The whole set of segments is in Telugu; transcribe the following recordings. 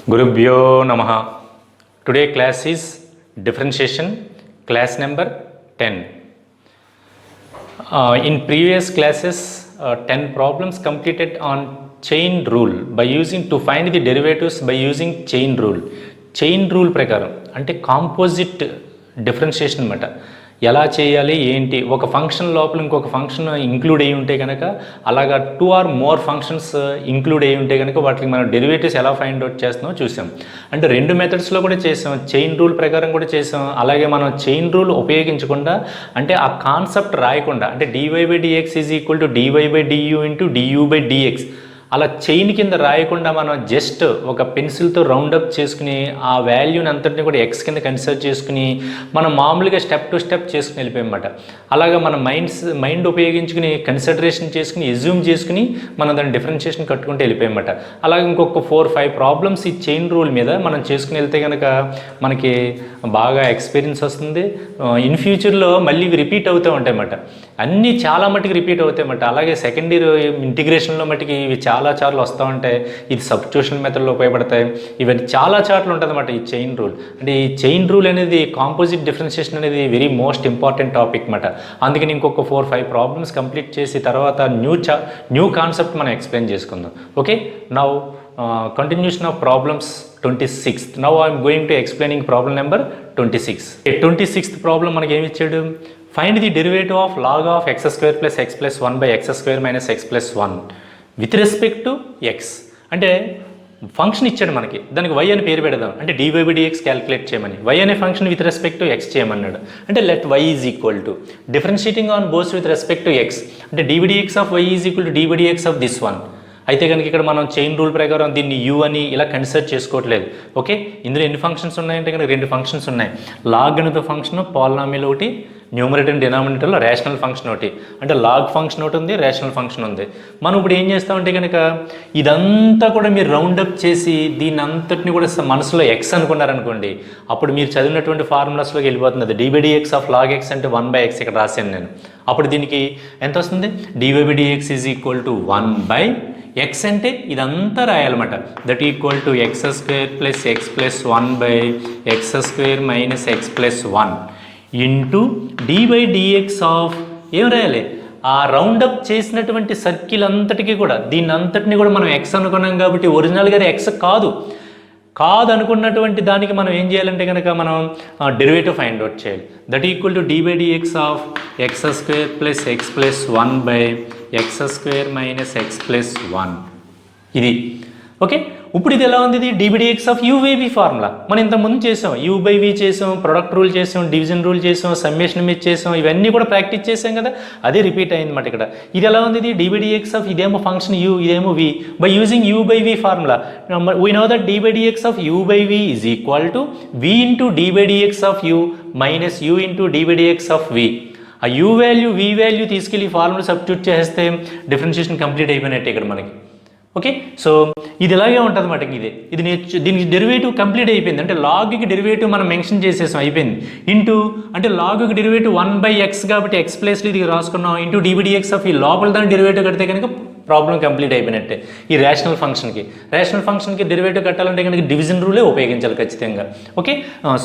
Gurubhyo Namaha. Today class is differentiation, class number 10. In previous classes, 10 problems completed on chain rule by using to find the derivatives by using chain rule. Chain rule ప్రకారం అంటే కాంపోజిట్ డిఫరెన్షియేషన్ అన్నమాట. ఎలా చేయాలి ఏంటి, ఒక ఫంక్షన్ లోపల ఇంకొక ఫంక్షన్ ఇంక్లూడ్ అయ్యి ఉంటే కనుక, అలాగా 2 or more ఫంక్షన్స్ ఇంక్లూడ్ అయ్యి ఉంటే కనుక వాటికి మనం డెరివేటివ్స్ ఎలా ఫైండ్ అవుట్ చేస్తున్నామో చూసాం. అంటే రెండు మెథడ్స్లో కూడా చేసాం, చైన్ రూల్ ప్రకారం కూడా చేసాం. అలాగే మనం చైన్ రూల్ ఉపయోగించకుండా అంటే ఆ కాన్సెప్ట్ రాయకుండా అంటే dy/dx is equal to dy/du into du/dx అలా చైన్ కింద రాయకుండా మనం జస్ట్ ఒక పెన్సిల్తో రౌండప్ చేసుకుని ఆ వాల్యూని అంతటిని కూడా ఎక్స్ కింద కన్సిడర్ చేసుకుని మనం మామూలుగా స్టెప్ టు స్టెప్ చేసుకుని వెళ్ళిపోయామన్నమాట. అలాగా మన మైండ్ ఉపయోగించుకుని కన్సిడరేషన్ చేసుకుని ఎజ్యూమ్ చేసుకుని మనం దాన్ని డిఫరెన్షియేషన్ కట్టుకుంటూ వెళ్ళిపోయామన్నమాట. అలాగే ఇంకొక 4-5 ప్రాబ్లమ్స్ ఈ చైన్ రూల్ మీద మనం చేసుకుని వెళ్తే కనుక మనకి బాగా ఎక్స్పీరియన్స్ వస్తుంది. ఇన్ ఫ్యూచర్లో మళ్ళీ ఇవి రిపీట్ అవుతూ ఉంటాయన్నమాట. అన్నీ చాలా మటుకు రిపీట్ అవుతాయన్నమాట. అలాగే సెకండ్ ఇయర్ ఇంటిగ్రేషన్లో మటుకి ఇవి చాలా చార్లు వస్తూ ఉంటాయి. ఇది సబ్స్టిట్యూషన్ మెథడ్లో ఉపయోగపడతాయి. ఇవన్నీ చాలా చార్లు ఉంటుంది అన్నమాట ఈ చైన్ రూల్. అంటే ఈ చైన్ రూల్ అనేది కాంపోజిట్ డిఫరెన్షియేషన్ అనేది వెరీ మోస్ట్ ఇంపార్టెంట్ టాపిక్ అన్నమాట. అందుకని ఇంకొక 4-5 ప్రాబ్లమ్స్ కంప్లీట్ చేసి తర్వాత న్యూ కాన్సెప్ట్ మనం ఎక్స్ప్లెయిన్ చేసుకుందాం. Okay, now continuation of problems 26th. Now I am going to explaining problem number 26. 26th problem మనకి ఏమి ఇచ్చాడు? Find the derivative of log of x square plus x plus 1 by x square minus x plus 1 with respect to x. అంటే ఫంక్షన్ ఇచ్చాడు మనకి, దానికి y అని పేరు పెడదాం. అంటే dy/dx క్యాలిక్యులేట్ చేయమని, y అనే function with respect to x చేయమన్నాడు. అంటే let y is equal to differentiating on both with respect to x అంటే dy/dx of y is equal to dy/dx of this one. అయితే కనుక ఇక్కడ మనం చైన్ రూల్ ప్రకారం దీన్ని యూ అని ఇలా కన్సిడర్ చేసుకోవట్లేదు. ఓకే, ఇందులో ఎన్ని ఫంక్షన్స్ ఉన్నాయంటే కనుక 2 ఫంక్షన్స్ ఉన్నాయి. లాగ్ గణిత ఫంక్షన్, పాలినామియల్ ఒకటి, న్యూమరేటర్ అండ్ డినామినేటర్లో రేషనల్ ఫంక్షన్ ఒకటి. అంటే లాగ్ ఫంక్షన్ ఒకటి ఉంది, రేషనల్ ఫంక్షన్ ఉంది. మనం ఇప్పుడు ఏం చేస్తామంటే కనుక ఇదంతా కూడా మీరు రౌండప్ చేసి దీన్ని అంతటిని కూడా మనసులో ఎక్స్ అనుకున్నారనుకోండి, అప్పుడు మీరు చదివినటువంటి ఫార్ములాస్లోకి వెళ్ళిపోతుంది. అది dy/dx ఆఫ్ లాగ్ ఎక్స్ అంటే 1/x ఇక్కడ రాశాను నేను. అప్పుడు దీనికి ఎంత వస్తుంది? dy/dx is equal to 1/x అంటే ఇదంతా రాయాలన్నమాట. That equal to x square plus x plus 1/x square minus x plus 1 into dy/dx of ఏం రాయాలి? ఆ రౌండప్ చేసినటువంటి సర్కిల్ అంతటికి కూడా దీన్ని అంతటిని కూడా మనం ఎక్స్ అనుకున్నాం కాబట్టి ఒరిజినల్గా ఎక్స్ కాదు అనుకున్నటువంటి దానికి మనం ఏం చేయాలంటే కనుక మనం డెరివేటివ్ ఫైండ్ అవుట్ చేయాలి. That equal to dy/dx of x square plus x plus 1/x square minus x plus 1 ఇది. ఓకే, ఇప్పుడు ఇది ఎలా ఉంది? ఇది dy/dx ఆఫ్ u/v ఫార్ములా మనం ఇంతకుముందు చేసాం. u/v చేసాం, ప్రొడక్ట్ రూల్ చేసాం, డివిజన్ రూల్ చేసాం, సమ్మేషన్ మీద చేసాం, ఇవన్నీ కూడా ప్రాక్టీస్ చేసాం కదా, అదే రిపీట్ అయిందన్నమాట ఇక్కడ. ఇది ఎలా ఉంది? ఇది dy/dx ఆఫ్ ఇదేమో ఫంక్షన్ u, ఇదేమో v. By using u/v formula we know that dy/dx of u/v is equal to v into dy/dx of u minus u into dy/dx of v. ఆ u వాల్యూ v వాల్యూ తీసుకెళ్ళి ఫార్ములా సబ్స్టిట్యూట్ చేస్తే డిఫరెన్షియేషన్ కంప్లీట్ అయిపోయినట్టే ఇక్కడ మనకి. ఓకే, సో ఇది ఇలాగే ఉంటుంది అన్నమాట. దీనికి డెరివేటివ్ కంప్లీట్ అయిపోయింది. అంటే లాగ్కి డెరివేటివ్ మనం మెన్షన్ చేసేసాం, అయిపోయింది. ఇంటూ అంటే లాగ్కి డెరివేటివ్ 1/x కాబట్టి x ప్లేస్లో ఇది రాసుకున్నాం. ఇంటూ dy/dx ఆఫ్ ఈ లోపల దాని డెరివేటివ్ కడితే కనుక ప్రాబ్లం కంప్లీట్ అయిపోయినట్టే. ఈ రేషనల్ ఫంక్షన్కి డెరివేటివ్ కట్టాలంటే కనుక డివిజన్ రూలే ఉపయోగించాలి ఖచ్చితంగా. ఓకే,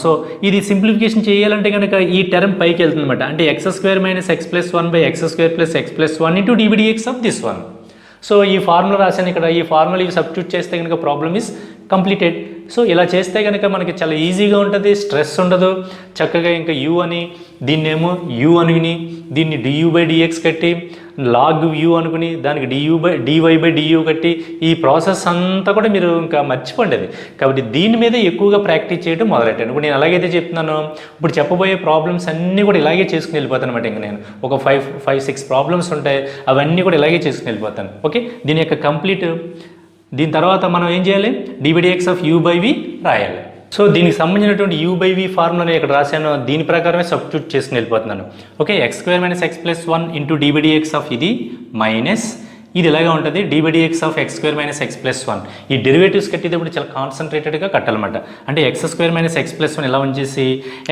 సో ఇది సింప్లిఫికేషన్ చేయాలంటే కనుక ఈ టర్మ్ పైకి వెళ్తుంది అనమాట. అంటే x square minus x plus 1/x square plus x plus 1 into dy/dx of this one. So ఈ ఫార్ములా రాశాను ఇక్కడ. ఈ ఫార్ములా ఇవి సబ్స్టిట్యూట్ చేస్తే కనుక ప్రాబ్లమ్ ఈజ్ కంప్లీటెడ్. సో ఇలా చేస్తే కనుక మనకి చాలా ఈజీగా ఉంటుంది, స్ట్రెస్ ఉండదు. చక్కగా ఇంకా యూ అని దీన్నేమో యూ అనుకుని దీన్ని du/dx కట్టి లాగ్ యూ అనుకుని దానికి dy/du కట్టి ఈ ప్రాసెస్ అంతా కూడా మీరు ఇంకా మర్చిపోండి అది. కాబట్టి దీని మీద ఎక్కువగా ప్రాక్టీస్ చేయడం మొదలెట్టాను. ఇప్పుడు నేను అలాగైతే చెప్తున్నాను, ఇప్పుడు చెప్పబోయే ప్రాబ్లమ్స్ అన్నీ కూడా ఇలాగే చేసుకుని వెళ్ళిపోతాను అనమాట. ఇంకా నేను ఒక 5-6 ప్రాబ్లమ్స్ ఉంటాయి, అవన్నీ కూడా ఇలాగే చేసుకుని వెళ్ళిపోతాను. ఓకే, దీని యొక్క కంప్లీట్ దీని తర్వాత మనం ఏం చేయాలి? dy/dx ఆఫ్ u/v రాయాలి. సో దీనికి సంబంధించినటువంటి u/v ఫార్ములా నేను ఇక్కడ రాశాను, దీని ప్రకారమే సబ్స్టిట్యూట్ చేసుకుని వెళ్ళిపోతున్నాను. Okay, x square minus x plus 1 into dy/dx of ఇది మైనస్ ఇది ఇలాగే ఉంటుంది dy/dx of x square minus x plus 1. ఈ డెరివేటివ్స్ కట్టేటప్పుడు చాలా కాన్సన్ట్రేటెడ్గా కట్టాలన్నమాట. అంటే x square minus x plus 1 ఇలా ఉంచేసి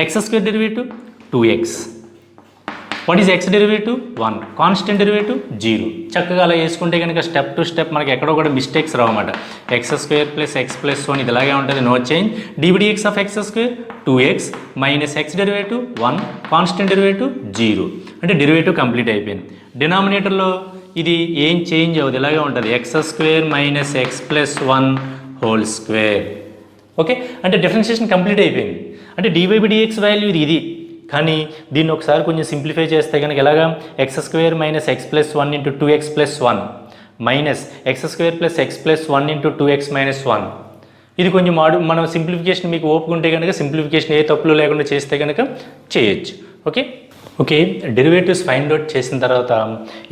x square derivative 2x what is X derivative 1, constant derivative 0. చక్కగా అలా వేసుకుంటే కనుక స్టెప్ టు స్టెప్ మనకి ఎక్కడో కూడా మిస్టేక్స్ రావన్నమాట. x² + x+1 ఇది ఇలాగే ఉంటుంది, no change. dbdx of x² 2x minus x derivative 1, constant derivative 0. అంటే డెరివేటివ్ కంప్లీట్ అయిపోయింది. డినామినేటర్లో ఇది ఏం చేంజ్ అవ్వదు, ఇలాగే ఉంటుంది x² - x+1 whole square. Okay, అంటే డిఫరెన్షియేషన్ కంప్లీట్ అయిపోయింది. అంటే dy/dx వాల్యూ ఇది. కానీ దీన్ని ఒకసారి కొంచెం సింప్లిఫై చేస్తే కనుక ఎలాగా x² - x+1 × 2x + 1 minus x² + x+1 × 2x - 1. ఇది కొంచెం మనం సింప్లిఫికేషన్ మీకు ఓపుకుంటే కనుక సింప్లిఫికేషన్ ఏ తప్పులు లేకుండా చేస్తే కనుక చేయొచ్చు. ఓకే, డెరివేటివ్స్ ఫైండ్ అవుట్ చేసిన తర్వాత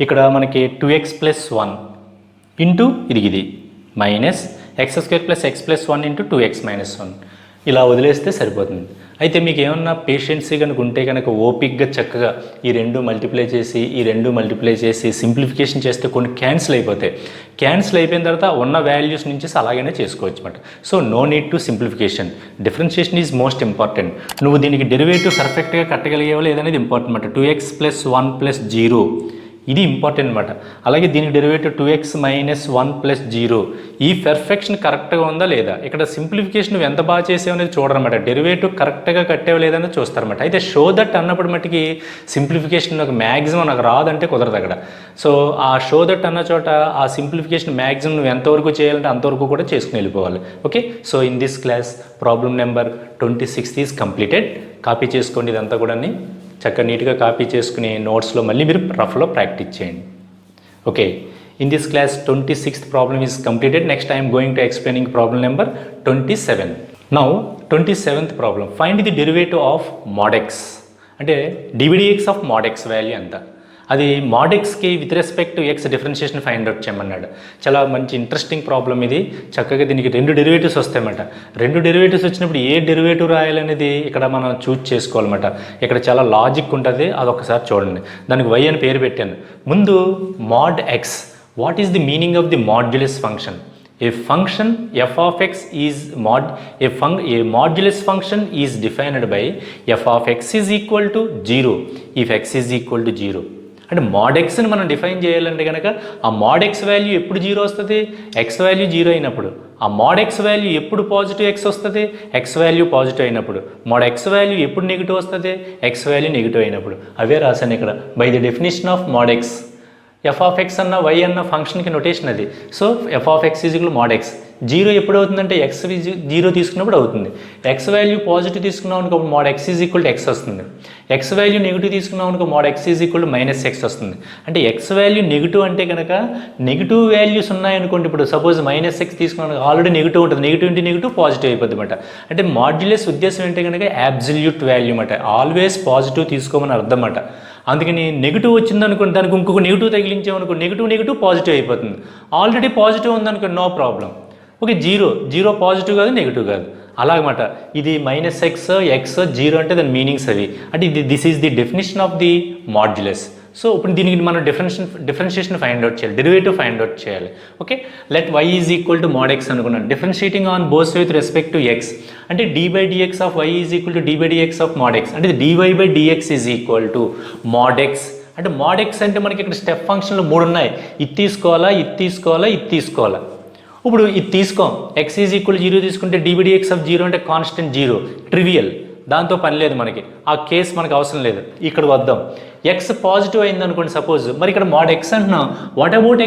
ఇక్కడ మనకి 2x + 1 ఇంటూ ఇది మైనస్ x² + x+1 × 2x - 1 ఇలా వదిలేస్తే సరిపోతుంది. అయితే మీకు ఏమన్నా పేషెన్సీ కనుక ఉంటే కనుక ఓపిక్గా చక్కగా ఈ రెండు మల్టిప్లై చేసి సింప్లిఫికేషన్ చేస్తే కొన్ని క్యాన్సిల్ అయిపోతాయి. క్యాన్సిల్ అయిపోయిన తర్వాత ఉన్న వాల్యూస్ నుంచి అలాగనే చేసుకోవచ్చు అనమాట. So no need to simplification. Differentiation is most important. నువ్వు దీనికి డెరివేటివ్ పర్ఫెక్ట్గా కట్టగలిగేవా లేదనేది ఇంపార్టెంట్ అనమాట. 2x + 1 + 0 ఇది ఇంపార్టెంట్ అనమాట. అలాగే దీనికి డెరివేటివ్ 2x - 1 + 0 ఈ పెర్ఫెక్షన్ కరెక్ట్గా ఉందా లేదా. ఇక్కడ సింప్లిఫికేషన్ నువ్వు ఎంత బాగా చేసావు అనేది చూడరన్నమాట, డెరివేటివ్ కరెక్ట్గా కట్టావు లేదని చూస్తారన్నమాట. అయితే షో దట్ అన్నప్పుడు మట్టుకి సింప్లిఫికేషన్ నాకు మ్యాక్సిమం నాకు రాదంటే కుదరదు అక్కడ. సో ఆ షో దట్ అన్న చోట ఆ సింప్లిఫికేషన్ మ్యాక్సిమం నువ్వు ఎంతవరకు చేయాలంటే అంతవరకు కూడా చేసుకుని వెళ్ళిపోవాలి. Okay, so in this class problem number 26 is completed. Copy చేసుకోండి ఇదంతా కూడా చక్కగా నీట్గా కాపీ చేసుకుని నోట్స్లో మళ్ళీ మీరు రఫ్లో ప్రాక్టీస్ చేయండి. Okay, in this class 26th problem is completed. Next I'm going to explaining problem number 27. Now 27th problem, find the derivative of mod x. అంటే dbdx ఆఫ్ mod x వాల్యూ ఎంత. అది mod xకి with respect to X differentiation find out చేయమన్నాడు. చాలా మంచి ఇంట్రెస్టింగ్ ప్రాబ్లం ఇది. చక్కగా దీనికి 2 డెరివేటివ్స్ వస్తాయన్నమాట. 2 డెరివేటివ్స్ వచ్చినప్పుడు ఏ డెరివేటివ్ రాయాలనేది ఇక్కడ మనం చూజ్ చేసుకోవాలన్నమాట. ఇక్కడ చాలా లాజిక్ ఉంటుంది, అదొకసారి చూడండి. దానికి y అని పేరు పెట్టాను. ముందు mod x, what is the meaning of the modulus function. A function f of x is a modulus function is defined by f of x is equal to 0 if x is equal to 0. అంటే mod xని మనం డిఫైన్ చేయాలంటే కనుక ఆ mod x వాల్యూ ఎప్పుడు 0 వస్తుంది, x వాల్యూ 0 అయినప్పుడు. ఆ mod x వాల్యూ ఎప్పుడు పాజిటివ్ x వస్తుంది, x వాల్యూ పాజిటివ్ అయినప్పుడు. mod x వాల్యూ ఎప్పుడు నెగిటివ్ వస్తుంది, x వాల్యూ నెగిటివ్ అయినప్పుడు. అవే రాశాను ఇక్కడ. By the definition of mod x, f of x అన్న y అన్న ఫంక్షన్కి నొటేషన్ అది. So f of x is equal mod x. 0 ఎప్పుడు అవుతుందంటే x 0 తీసుకున్నప్పుడు అవుతుంది. x వాల్యూ పాజిటివ్ తీసుకున్నాం అనుకో mod x is equal to x వస్తుంది. x వాల్యూ నెగిటివ్ తీసుకున్నాం అనుకో mod x is equal to -x వస్తుంది. అంటే x వాల్యూ నెగిటివ్ అంటే కనుక నెగిటివ్ వాల్యూస్ ఉన్నాయనుకోండి. ఇప్పుడు సపోజ్ -x తీసుకున్నాను, ఆల్రెడీ నెగిటివ్ ఉంటుంది. నెగిటివ్ ఇంటి నెగిటివ్ పాజిటివ్ అయిపోద్ది అనమాట. అంటే మాడ్యులస్ ఉద్దేశం ఏంటి కనుక అబ్సల్యూట్ వాల్యూ అన్నమాట. ఆల్వేస్ పాజిటివ్ తీసుకోమని అర్థం అన్నమాట. అందుకని నెగిటివ్ వచ్చిందనుకోండి, దానికి ఇంకొక నెగిటివ్ తగిలించామనుకో నెగిటివ్ పాజిటివ్ అయిపోతుంది. ఆల్రెడీ పాజిటివ్ ఉందనుకో నో ప్రాబ్లం. ఓకే, 0 పాజిటివ్ కాదు నెగిటివ్ కాదు అలాగమాట. ఇది -x, x 0 అంటే దాని మీనింగ్స్ అవి. అంటే this is the definition of the modulus. So ఇప్పుడు దీనికి మనం డిఫరెన్షియేషన్ ఫైండ్ అవుట్ చేయాలి, డెరివేటివ్ ఫైండ్ అవుట్ చేయాలి. Okay, let y is equal to mod x అనుకున్నాను. Differentiating on both with respect to x. అంటే d/dx ఆఫ్ y is equal to d/dx of mod x. అంటే dy/dx is equal to mod x. అంటే mod x అంటే మనకి ఇక్కడ స్టెప్ ఫంక్షన్లు 3 ఉన్నాయి. ఇది తీసుకోవాలా, ఇది తీసుకోవాలా, ఇది తీసుకోవాలా. ఇప్పుడు ఇది తీసుకోం. x ఈజ్ ఈక్వల్ 0 తీసుకుంటే d/dx ఆఫ్ 0 అంటే కాన్స్టెంట్ 0, ట్రివియల్, దాంతో పని లేదు మనకి. ఆ కేసు మనకు అవసరం లేదు. ఇక్కడ వద్దాం. x పాజిటివ్ అయింది అనుకోండి సపోజ్, మరి ఇక్కడ mod x అంటున్నాం. What about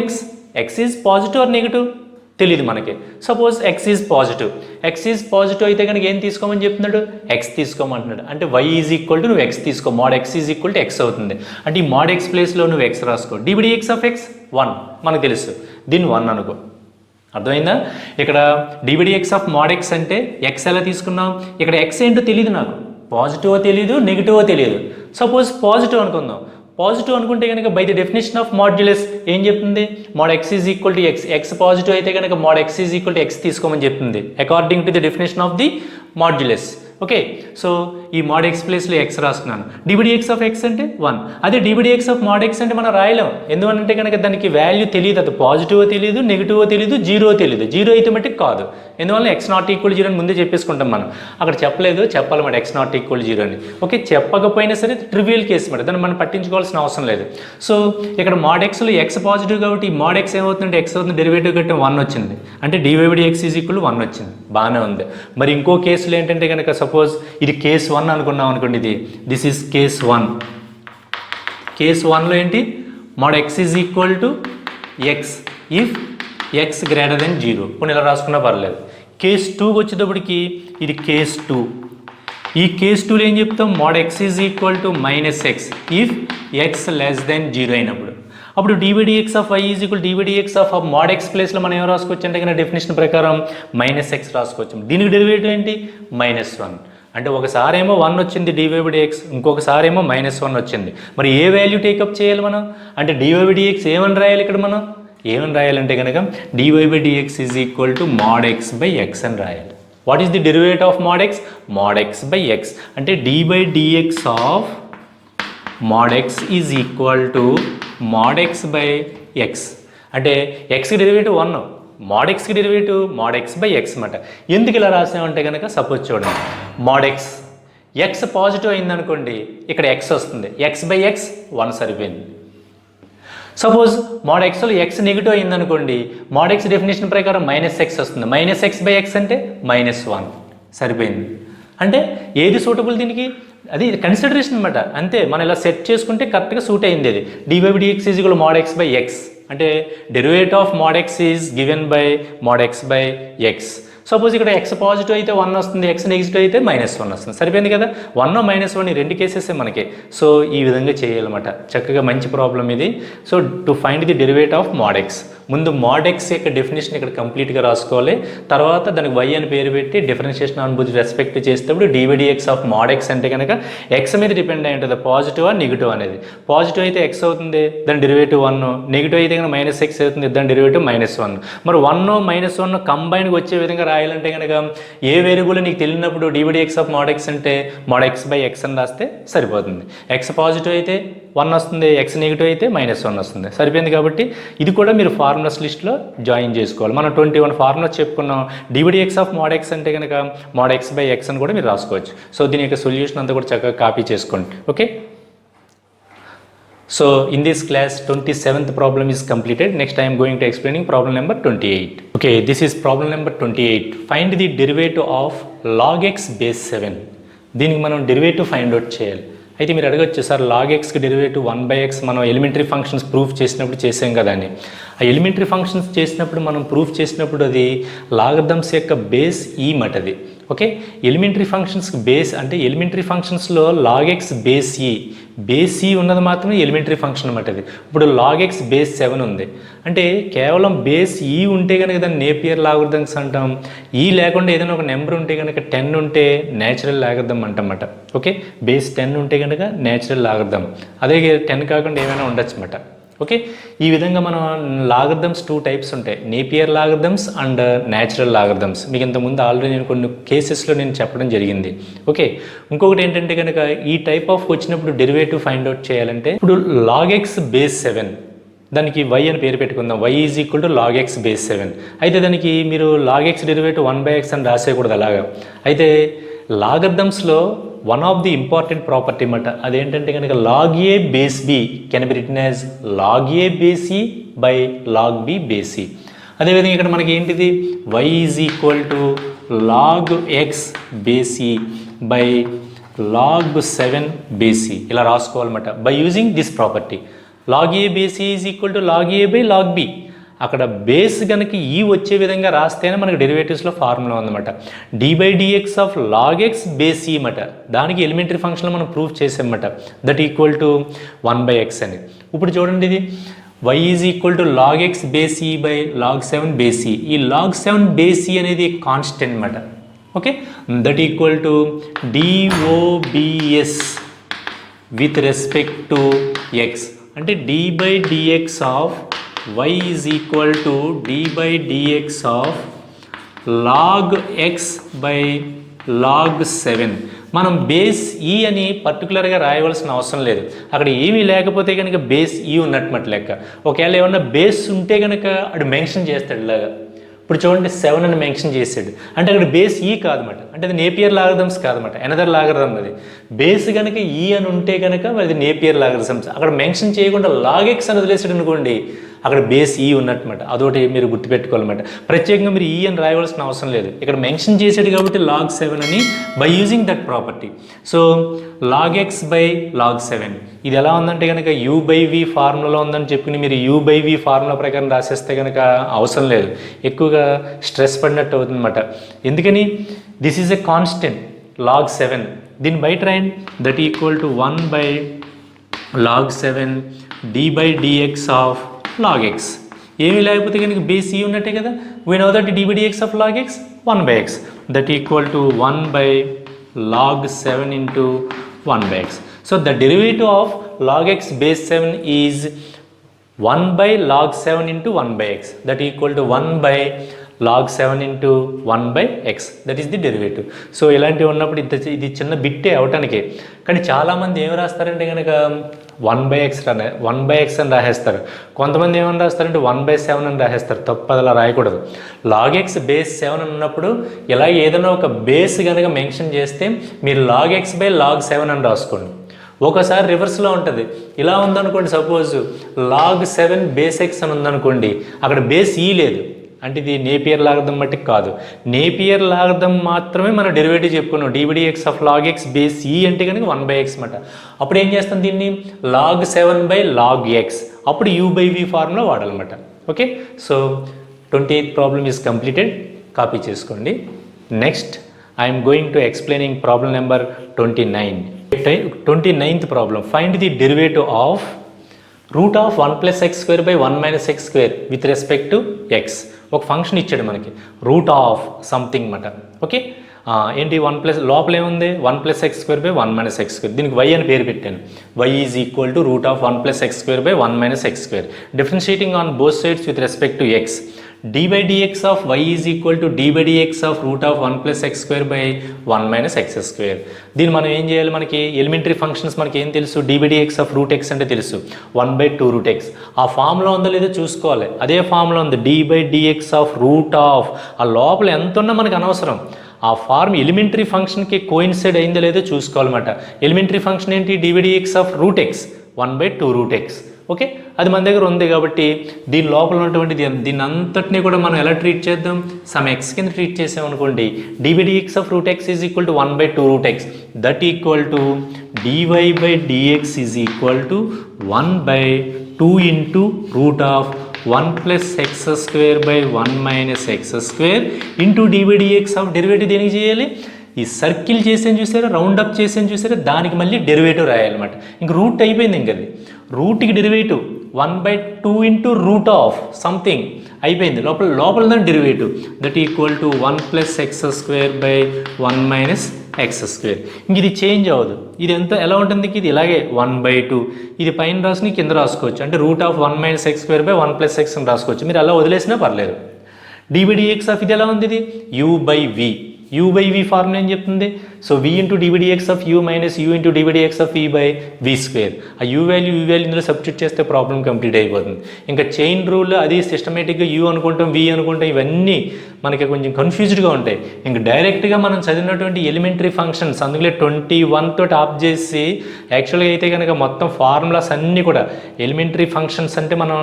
x is positive or negative తెలియదు మనకి. సపోజ్ x ఈజ్ పాజిటివ్ అయితే కనుక ఏం తీసుకోమని చెప్తున్నాడు, x తీసుకోమంటున్నాడు. అంటే y ఈజ్ ఈక్వల్ టు నువ్వు x తీసుకో, mod x is equal to x అవుతుంది. అంటే ఈ mod x ప్లేస్లో నువ్వు x రాసుకో. d/dx ఆఫ్ x 1 మనకు తెలుసు, దీన్ని 1 అనుకో. అర్థమైందా? ఇక్కడ d/dx ఆఫ్ mod x అంటే x ఎలా తీసుకున్నాం, ఇక్కడ x ఏంటో తెలియదు నాకు, పాజిటివో తెలియదు నెగిటివో తెలియదు. సపోజ్ పాజిటివ్ అనుకుందాం. పాజిటివ్ అనుకుంటే కనుక by the definition of modulus ఏం చెప్తుంది, mod x is equal to x positive అయితే కనుక mod x is equal to x తీసుకోమని చెప్తుంది according to the definition of the modulus. Okay, so ఈ mod x ప్లేస్లో ఎక్స్ రాసుకున్నాను. dbdx ఆఫ్ ఎక్స్ అంటే 1. అదే dbdx ఆఫ్ mod x అంటే మనం రాయలేం. ఎందుకంటే కనుక దానికి వాల్యూ తెలియదు, అది పాజిటివ్ తెలియదు, నెగిటివ్ తెలియదు, జీరో తెలియదు. జీరో అయితే మట్టి కాదు. ఎందువల్ల ఎక్స్ నాట్ ఈక్వల్ జీరో అని ముందే చెప్పేసుకుంటాం మనం. అక్కడ చెప్పలేదు, చెప్పాలన్నమాట ఎక్స్ నాట్ ఈక్వల్ జీరో అని. ఓకే, చెప్పకపోయినా సరే ట్రివియల్ కేసు మాట, దాన్ని మనం పట్టించుకోవాల్సిన అవసరం లేదు. సో ఇక్కడ mod xలో ఎక్స్ పాజిటివ్ కాబట్టి mod x ఏమవుతుందంటే ఎక్స్ అవుతుంది, డెరివేటివ్ కట్టే 1 వచ్చింది, అంటే dy/dx ఈజ్ ఈక్వల్ 1 వచ్చింది. బాగానే ఉంది. మరి ఇంకో కేసులో ఏంటంటే కనుక సపోజ్ ఇది కేస్ 1 అనుకున్నాం అనుకోండి, దిస్ ఈజ్ కేస్ 1. కేస్ 1లో ఏంటి, mod x is equal to X if X greater than 0. కొన్ని ఇలా రాసుకున్నా పర్లేదు. కేస్ 2కి వచ్చేటప్పటికి ఇది కేస్ 2. ఈ కేస్ 2లో ఏం చెప్తాం, mod x is equal to -x if X less than 0 అయినప్పుడు. అప్పుడు dbdx of y is equal dbdx ఆఫ్ mod x ప్లేస్లో మనం ఏం రాసుకోవచ్చు అంటే కనుక డెఫినేషన్ ప్రకారం -x రాసుకోవచ్చు. దీనికి డెరివేటివ్ ఏంటి, -1. అంటే ఒకసారి ఏమో 1 వచ్చింది dy/dx, ఇంకొకసారి ఏమో -1 వచ్చింది. మరి ఏ వాల్యూ టేకప్ చేయాలి మనం అంటే dy/dx ఏమని రాయాలి, ఇక్కడ మనం ఏమని రాయాలంటే కనుక dy/dx is equal to mod x/x అని రాయాలి. What is the derivative of mod x? mod x/x. అంటే d/dx of mod x is equal to mod x/x. అంటే xకి డెరివేటివ్ 1, mod xకి డెరివేటివ్ mod x/x అన్నమాట. ఎందుకు ఇలా రాసామంటే కనుక సపోజ్ చూడండి, mod x పాజిటివ్ అయిందనుకోండి, ఇక్కడ x వస్తుంది, x/x 1 సరిపోయింది. సపోజ్ mod xలో x నెగిటివ్ అయిందనుకోండి, mod x డెఫినేషన్ ప్రకారం -x వస్తుంది, -x/x అంటే -1 సరిపోయింది. అంటే ఏది సూటబుల్ దీనికి, అది కన్సిడరేషన్ అనమాట. అంతే, మనం ఇలా సెట్ చేసుకుంటే కరెక్ట్గా సూట్ అయింది. అది dy/dx is equal mod x/x. అంటే derivative of mod x is given by mod x/x. Suppose ఇక్కడ x పాజిటివ్ అయితే 1 వస్తుంది, x నెగిటివ్ అయితే -1 వస్తుంది. సరిపోయింది కదా, 1 -1 ఈ రెండు కేసెస్ మనకి. సో ఈ విధంగా చేయాలన్నమాట. చక్కగా మంచి ప్రాబ్లం ఇది. So to find the derivative of mod x, ముందు mod x యొక్క డెఫినేషన్ ఇక్కడ కంప్లీట్గా రాసుకోవాలి. తర్వాత దానికి y అని పేరు పెట్టి డిఫరెన్షియేషన్ ఆన్ విత్ రెస్పెక్ట్ చేసేటప్పుడు dbdx ఆఫ్ mod x అంటే కనుక x మీద డిపెండ్ అయి ఉంటుంది, పాజిటివ్ నెగిటివ్ అనేది. పాజిటివ్ అయితే x అవుతుంది, దాని డెరివేటివ్ 1. నెగిటివ్ అయితే కనుక -x అవుతుంది, దాని డెరివేటివ్ -1. మరి 1 -1 కంబైన్గా వచ్చే విధంగా రాయాలంటే కనుక ఏ వేరియబుల్ నీకు తెలియనప్పుడు dbdx ఆఫ్ mod x అంటే mod x/x అని రాస్తే సరిపోతుంది. x పాజిటివ్ అయితే 1 వస్తుంది, x నెగిటివ్ అయితే -1 వస్తుంది. సరిపోయింది. కాబట్టి ఇది కూడా మీరు ఫార్ములాస్ లిస్ట్లో జాయిన్ చేసుకోవాలి. మనం 21 ఫార్ములాస్ చెప్పుకున్నాం. dbdx ఆఫ్ mod x అంటే కనుక mod x/x అని కూడా మీరు రాసుకోవచ్చు. సో దీని యొక్క సొల్యూషన్ అంతా కూడా చక్కగా కాపీ చేసుకోండి. Okay, so in this class 27th problem is completed. Next I am going to explaining problem number 28. Okay, this is problem number 28. Find the derivative of log x base 7. దీనికి మనం డెరివేటివ్ ఫైండ్ అవుట్ చేయాలి. అయితే మీరు అడగచ్చు, సార్ log xకి డెరివేటివ్ 1/x మనం ఎలిమెంటరీ ఫంక్షన్స్ ప్రూఫ్ చేసినప్పుడు చేసాం కదా అని. ఆ ఎలిమెంటరీ ఫంక్షన్స్ చేసినప్పుడు మనం ప్రూఫ్ చేసినప్పుడు అది లాగరిథమ్స్ యొక్క బేస్ ఈ మటది. ఓకే, ఎలిమెంటరీ ఫంక్షన్స్కి బేస్ అంటే ఎలిమెంటరీ ఫంక్షన్స్లో log x బేస్ ఈ ఉన్నది మాత్రమే ఎలిమెంటరీ ఫంక్షన్ అనమాట. అది ఇప్పుడు log x బేస్ 7 ఉంది అంటే కేవలం బేస్ ఈ ఉంటే కనుక దాన్ని నేపియర్ లాగరిథమ్స్ అంటాం. ఈ లేకుండా ఏదైనా ఒక నెంబర్ ఉంటే కనుక 10 ఉంటే న్యాచురల్ లాగరిథమ్ అంటమాట. ఓకే, బేస్ 10 ఉంటే కనుక న్యాచురల్ లాగరిథమ్, అదే 10 కాకుండా ఏమైనా ఉండొచ్చు అన్నమాట. ఓకే, ఈ విధంగా మనం లాగరిథమ్స్ 2 టైప్స్ ఉంటాయి, Napier logarithms and natural logarithms. మీకు ఇంతకుముందు ఆల్రెడీ నేను కొన్ని కేసెస్లో నేను చెప్పడం జరిగింది. ఓకే, ఇంకొకటి ఏంటంటే కనుక ఈ టైప్ ఆఫ్ వచ్చినప్పుడు డెరివేటివ్ ఫైండ్ అవుట్ చేయాలంటే ఇప్పుడు log x బేస్ 7 దానికి y అని పేరు పెట్టుకుందాం, y is equal to log x base 7. అయితే దానికి మీరు log x డెరివేటివ్ 1/x అని రాసేయకూడదు అలాగా. అయితే లాగరిథమ్స్లో one of the important property అన్నమాట. అదేంటంటే కనుక log a base b can be written as log a base e by log b base e. అదేవిధంగా ఇక్కడ మనకి ఏంటిది, y is equal to log x base e by log 7 base e ఇలా రాసుకోవాలన్నమాట by using this property. log a base e is equal to log a by log b. అక్కడ బేస్ కనుక ఈ వచ్చే విధంగా రాస్తేనే మనకు డెరివేటివ్స్లో ఫార్ములా ఉందన్నమాట. d/dx of log x base ఈ మాట, దానికి ఎలిమెంటరీ ఫంక్షన్లో మనం ప్రూఫ్ చేసామన్నమాట, దట్ ఈక్వల్ టు 1/x అని. ఇప్పుడు చూడండి, ఇది y is equal to log x base e by log 7 base e. ఈ log 7 బేస్ ఈ అనేది కాన్స్టెంట్ అన్నమాట. Okay, that equal to DOBS with respect to x. అంటే d/dx ఆఫ్ y is equal to d/dx of log x by log 7. మనం బేస్ ఈ అని పర్టికులర్గా రాయవలసిన అవసరం లేదు. అక్కడ ఏమీ లేకపోతే కనుక బేస్ ఈ ఉన్నట్టు లెక్క. ఒకవేళ ఏమన్నా బేస్ ఉంటే కనుక అటు మెన్షన్ చేస్తాడు ఇలాగా. ఇప్పుడు చూడండి 7 అని మెన్షన్ చేశాడు అంటే అక్కడ బేస్ ఈ కాదన్నమాట, అంటే అది నేపియర్ లాగరిథమ్స్ కాదన్నమాట, ఎనదర్ లాగరిథం. అది బేస్ కనుక ఈ అని ఉంటే కనుక అది నేపియర్ లాగరిథమ్స్. అక్కడ మెన్షన్ చేయకుండా లాగ్ ఎక్స్ అని వదిలేసాడు అనుకోండి, అక్కడ బేస్ ఈ ఉన్నట్టమాట. అదొకటి మీరు గుర్తుపెట్టుకోవాలన్నమాట. ప్రత్యేకంగా మీరు ఈ అని రాయవలసిన అవసరం లేదు. ఇక్కడ మెన్షన్ చేసాడు కాబట్టి లాగ్ 7 అని by using that property. So log x by log 7 ఇది ఎలా ఉందంటే కనుక యూ బై వి ఫార్ములాలో ఉందని చెప్పుకుని మీరు యూ బై వి ఫార్ములా ప్రకారం రాసేస్తే కనుక అవసరం లేదు, ఎక్కువగా స్ట్రెస్ పడినట్టు అవుతుందన్నమాట. ఎందుకని this is a constant log 7. దీన్ని బయట రాయండి. That equal to 1 by log 7 d by dx of log x. ఏమీ లేకపోతే కనుక బేస్ ఈ ఉన్నట్టే కదా. We know that d by dx of log x 1 by x that equal to 1 by log 7 into 1 by x. So the derivative of log x base 7 is 1 by log 7 into 1 by x that equal to 1 by log 7 into 1 by x. That is the derivative. So ఇలాంటివి ఉన్నప్పుడు ఇది చిన్న బిట్టే అవటానికి. కానీ చాలామంది ఏమి రాస్తారంటే కనుక 1 by x అని రాసేస్తారు. కొంతమంది ఏమని రాస్తారంటే 1 by 7 అని రాసేస్తారు. తప్పు అలా రాయకూడదు. log x బేస్ 7 ఉన్నప్పుడు ఇలా ఏదైనా ఒక బేస్ కనుక మెన్షన్ చేస్తే మీరు log x by log 7 అని రాసుకోండి. ఒకసారి రివర్స్లో ఉంటుంది. ఇలా ఉందనుకోండి, సపోజ్ log 7 బేస్ x అని ఉందనుకోండి, అక్కడ బేస్ ఈ లేదు అంటే ఇది నేపియర్ లాగర్థం బట్టి కాదు. నేపియర్ లాగర్థం మాత్రమే మనం డెరివేటివ్ చెప్పుకున్నాం. డిబిడిఎక్స్ ఆఫ్ లాగ్ ఎక్స్ బేస్ ఈ అంటే కనుక 1 by x మాట. అప్పుడు ఏం చేస్తాం దీన్ని log 7 by log x, అప్పుడు u by v ఫార్ములా వాడాలన్నమాట. Okay, so 28th problem is completed. Copy చేసుకోండి. Next I'm going to explaining problem number 29. 29th problem. Find the derivative of root of 1 plus x square by 1 minus x square with respect to X. ఒక ఫంక్షన్ ఇచ్చాడు మనకి రూట్ ఆఫ్ సంథింగ్ మాట. ఓకే, ఏంటి 1 ప్లస్ లోపల ఏముంది 1 plus x square by 1 minus x square. దీనికి y అని పేరు పెట్టాను. y is equal to root of 1 plus x square by 1 minus x square. Differentiating on both sides with respect to x. d by dx of y is equal to d by dx of root of 1 plus x square by 1 minus x square. దీన్ని మనం ఏం చేయాలి, మనకి ఎలిమెంటరీ ఫంక్షన్స్ మనకి ఏం తెలుసు, d by dx of root x అంటే తెలుసు 1 by 2 root x. ఆ ఫామ్లో ఉందో లేదో చూసుకోవాలి. అదే ఫామ్లో ఉంది d by dx of root of, ఆ లోపల ఎంత ఉన్నా మనకు అనవసరం. ఆ ఫార్మ్ ఎలిమెంటరీ ఫంక్షన్కి కోయిన్సైడ్ అయిందో లేదో చూసుకోవాలన్నమాట. ఎలిమెంటరీ ఫంక్షన్ ఏంటి, d by dx of root x 1 by 2 root x. Okay, అది మన దగ్గర ఉంది కాబట్టి దీని లోపల ఉన్నటువంటి దీన్ని అంతటినీ కూడా మనం ఎలా ట్రీట్ చేద్దాం, సమ్ ఎక్స్ కింద ట్రీట్ చేసామనుకోండి. dx of root x is equal to 1 by 2 root x that equal to dy by dx is equal to 1 by 2 into root of 1 plus x square by 1 minus x square into dy by dx of derivative దేనికి చేయాలి, ఈ సర్కిల్ చేసేని చూసారా, రౌండ్ అప్ చేసేని చూసారా, దానికి మళ్ళీ డెరివేటివ్ రాయాలన్నమాట. ఇంక రూట్ అయిపోయింది. ఇంక అది రూట్కి derivative 1 by 2 into root of something అయిపోయింది. లోపల దాని derivative that equal to 1 plus x square by 1 minus x square. ఇంక ఇది చేంజ్ అవ్వదు. ఇది ఎలా ఉంటుంది, ఇది ఇలాగే 1 by 2. ఇది పైన రాసుకుని కింద రాసుకోవచ్చు, అంటే root of 1 minus x square by 1 plus x అని రాసుకోవచ్చు. మీరు అలా వదిలేసినా పర్లేదు. d by dx ఆఫ్ ఇది ఎలా ఉంది, ఇది u by v. u by v formula ఏం చెప్తుంది, so v into d by dx of u minus u into d by dx of v by v square. ఆ u వాల్యూ ఇందులో సబ్స్టిట్యూట్ చేస్తే ప్రాబ్లం కంప్లీట్ అయిపోతుంది. ఇంకా చైన్ రూల్ అది సిస్టమేటిక్గా u అనుకుంటాం v అనుకుంటాం, ఇవన్నీ మనకి కొంచెం కన్ఫ్యూజ్డ్గా ఉంటాయి. ఇంకా డైరెక్ట్గా మనం చదివినటువంటి ఎలిమెంటరీ ఫంక్షన్స్ అందులో 21 తోటి ఆఫ్ చేసి యాక్చువల్గా అయితే కనుక మొత్తం ఫార్ములాస్ అన్నీ కూడా ఎలిమెంటరీ ఫంక్షన్స్ అంటే మనం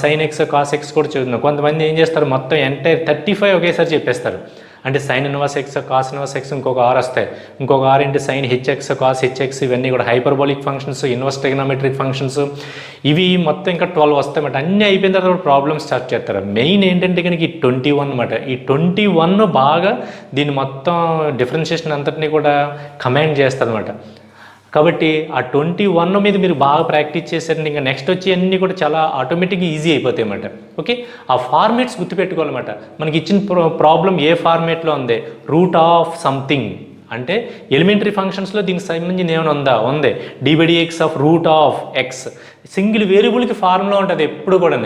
సైన్ ఎక్స్ కాస్ ఎక్స్ కూడా చదువుతున్నాం. కొంతమంది ఏం చేస్తారు, మొత్తం ఎంటైర్ 35 ఒకేసారి చెప్పేస్తారు. అంటే sine inverse x cos inverse x ఇంకొక ఆర్ వస్తాయి, ఇంకొక ఆర్ ఇంటి సైన్ హెచ్ఎక్స్ కాస్ హెచ్ఎక్స్, ఇవన్నీ కూడా hyperbolic functions, inverse trigonometric functions, ఇవి మొత్తం ఇంకా 12 వస్తాయన్నమాట. అన్నీ అయిపోయిన తర్వాత ప్రాబ్లమ్ స్టార్ట్ చేస్తారు. మెయిన్ ఏంటంటే కనుక ఈ 21 అనమాట. ఈ 21 బాగా దీన్ని మొత్తం డిఫరెన్షియేషన్ అంతటినీ కూడా కమాండ్ చేస్తుంది అనమాట. కాబట్టి ఆ 21 మీద మీరు బాగా ప్రాక్టీస్ చేశారంటే ఇంకా నెక్స్ట్ వచ్చి అన్నీ కూడా చాలా ఆటోమేటిక్గా ఈజీ అయిపోతాయి అన్నమాట. ఓకే, ఆ ఫార్మేట్స్ గుర్తుపెట్టుకోవాలన్నమాట. మనకి ఇచ్చిన ప్రాబ్లం ఏ ఫార్మేట్లో ఉంది, రూట్ ఆఫ్ సంథింగ్ అంటే ఎలిమెంటరీ ఫంక్షన్స్లో దీనికి సంబంధించి ఏమైనా ఉంది d by dx of root of X. Single వేరియబుల్కి ఫార్ములా ఉంటుంది ఎప్పుడు కూడా.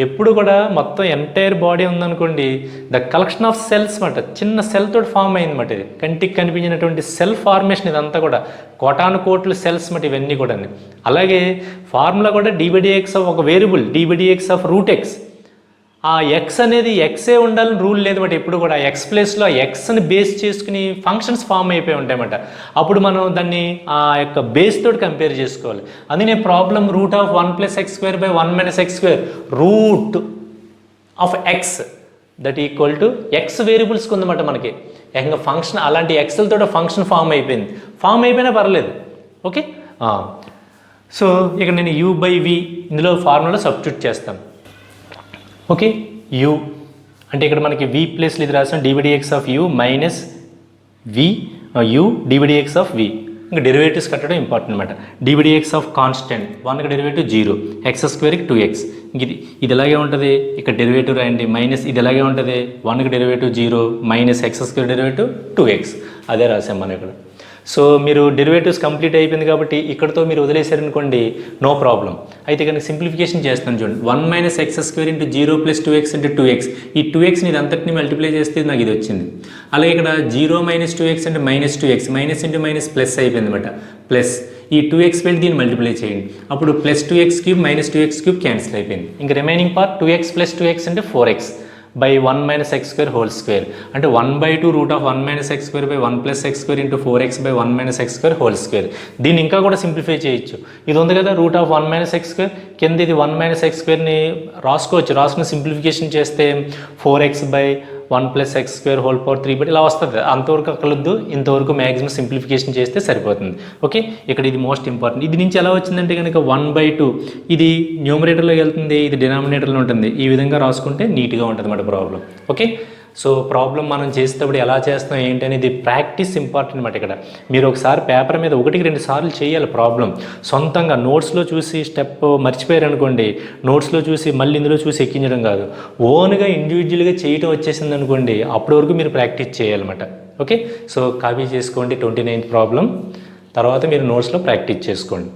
ఎప్పుడు కూడా మొత్తం ఎంటైర్ బాడీ ఉందనుకోండి, ద కలెక్షన్ ఆఫ్ సెల్స్ మాట, చిన్న సెల్ తోటి ఫామ్ అయింది మాట. ఇది కంటికి కనిపించినటువంటి సెల్ ఫార్మేషన్ ఇదంతా కూడా కోటాను కోట్లు సెల్స్ మాట ఇవన్నీ కూడా. అలాగే ఫార్ములా కూడా dx ఆఫ్ ఒక variable dx of root X. ఆ ఎక్స్ అనేది ఎక్సే ఉండాలని రూల్ లేదు బట్ ఎప్పుడు కూడా ఎక్స్ ప్లేస్లో ఎక్స్ని బేస్ చేసుకుని ఫంక్షన్స్ ఫామ్ అయిపోయి ఉంటాయన్నమాట. అప్పుడు మనం దాన్ని ఆ యొక్క బేస్ తోటి కంపేర్ చేసుకోవాలి. అందుకే problem root of 1 + x² / 1 - x², root of X that equal to X వేరియబుల్స్కి ఉందన్నమాట. మనకి ఏకంగా ఫంక్షన్ అలాంటి ఎక్స్లతో ఫంక్షన్ ఫామ్ అయిపోయింది. ఫామ్ అయిపోయినా పర్లేదు. ఓకే, సో ఇక నేను u/v ఇందులో ఫార్ములా సబ్స్టిట్యూట్ చేస్తాను. ఓకే, u అంటే ఇక్కడ మనకి v ప్లేస్లో ఇది రాసాం dx of u minus v u dx of v. ఇంకా డెరివేటివ్స్ కట్టడం ఇంపార్టెంట్ అనమాట. dx ఆఫ్ కాన్స్టెంట్ 1కి డెరివేటివ్ 0, x² 2x. ఇది ఇలాగే ఉంటుంది. ఇక్కడ డెరివేటివ్ రాయండి మైనస్, ఇది ఎలాగే ఉంటుంది 1కి derivative 0 minus x² derivative 2x. అదే రాసాం మనం ఇక్కడ. సో మీరు డెరివేటివ్స్ కంప్లీట్ అయిపోయింది కాబట్టి ఇక్కడతో మీరు వదిలేశారనుకోండి నో ప్రాబ్లం. అయితే కనుక సింప్లిఫికేషన్ చేస్తాను చూడండి. 1 - x² × 0 + 2x × 2x. ఈ 2xని ఇది అంతటిని మల్టిప్లై చేస్తే నాకు ఇది వచ్చింది. అలాగే ఇక్కడ 0 - 2x అంటే -2x, minus into minus plus అయిపోయింది అనమాట. ప్లస్ ఈ 2x వెళ్ళి దీన్ని మల్టిప్లై చేయండి. అప్పుడు +2x³ - 2x³ క్యాన్సిల్ అయిపోయింది. ఇంకా రిమైనింగ్ పార్ట్ 2x + 2x అంటే 4x by 1 - x² whole square అంటే 1/2 route of 1 - x² by 1 + x² into 4x by 1 - x² whole square. దీన్ని ఇంకా కూడా సింప్లిఫై చేయొచ్చు. ఇది ఉంది కదా రూట్ ఆఫ్ 1 - x², కింద ఇది 1 - x²ని రాసుకోవచ్చు. రాసుకుని సింప్లిఫికేషన్ చేస్తే 4x by 1 + x² whole power 3 but ఇలా వస్తుంది. అంతవరకు అక్కర్లేదు, ఇంతవరకు మ్యాక్సిమం సింప్లిఫికేషన్ చేస్తే సరిపోతుంది. ఓకే, ఇక్కడ ఇది మోస్ట్ ఇంపార్టెంట్. ఇది నుంచి ఎలా వచ్చిందంటే కనుక 1/2 ఇది న్యూమరేటర్లోకి వెళ్తుంది, ఇది డినామినేటర్లో ఉంటుంది. ఈ విధంగా రాసుకుంటే నీట్గా ఉంటుంది అన్నమాట ప్రాబ్లం. ఓకే, సో ప్రాబ్లం మనం చేసేటప్పుడు ఎలా చేస్తాం ఏంటి అనేది ప్రాక్టీస్ ఇంపార్టెంట్ అన్నమాట. ఇక్కడ మీరు ఒకసారి పేపర్ మీద 1-2 సార్లు చేయాలి ప్రాబ్లం. సొంతంగా నోట్స్లో చూసి స్టెప్ మర్చిపోయారు అనుకోండి, నోట్స్లో చూసి మళ్ళీ ఇందులో చూసి ఎక్కించడం కాదు, ఓన్గా ఇండివిజువల్గా చేయటం వచ్చేసింది అనుకోండి, అప్పటి వరకు మీరు ప్రాక్టీస్ చేయాలన్నమాట. ఓకే, సో కాపీ చేసుకోండి 29th ప్రాబ్లం, తర్వాత మీరు నోట్స్లో ప్రాక్టీస్ చేసుకోండి.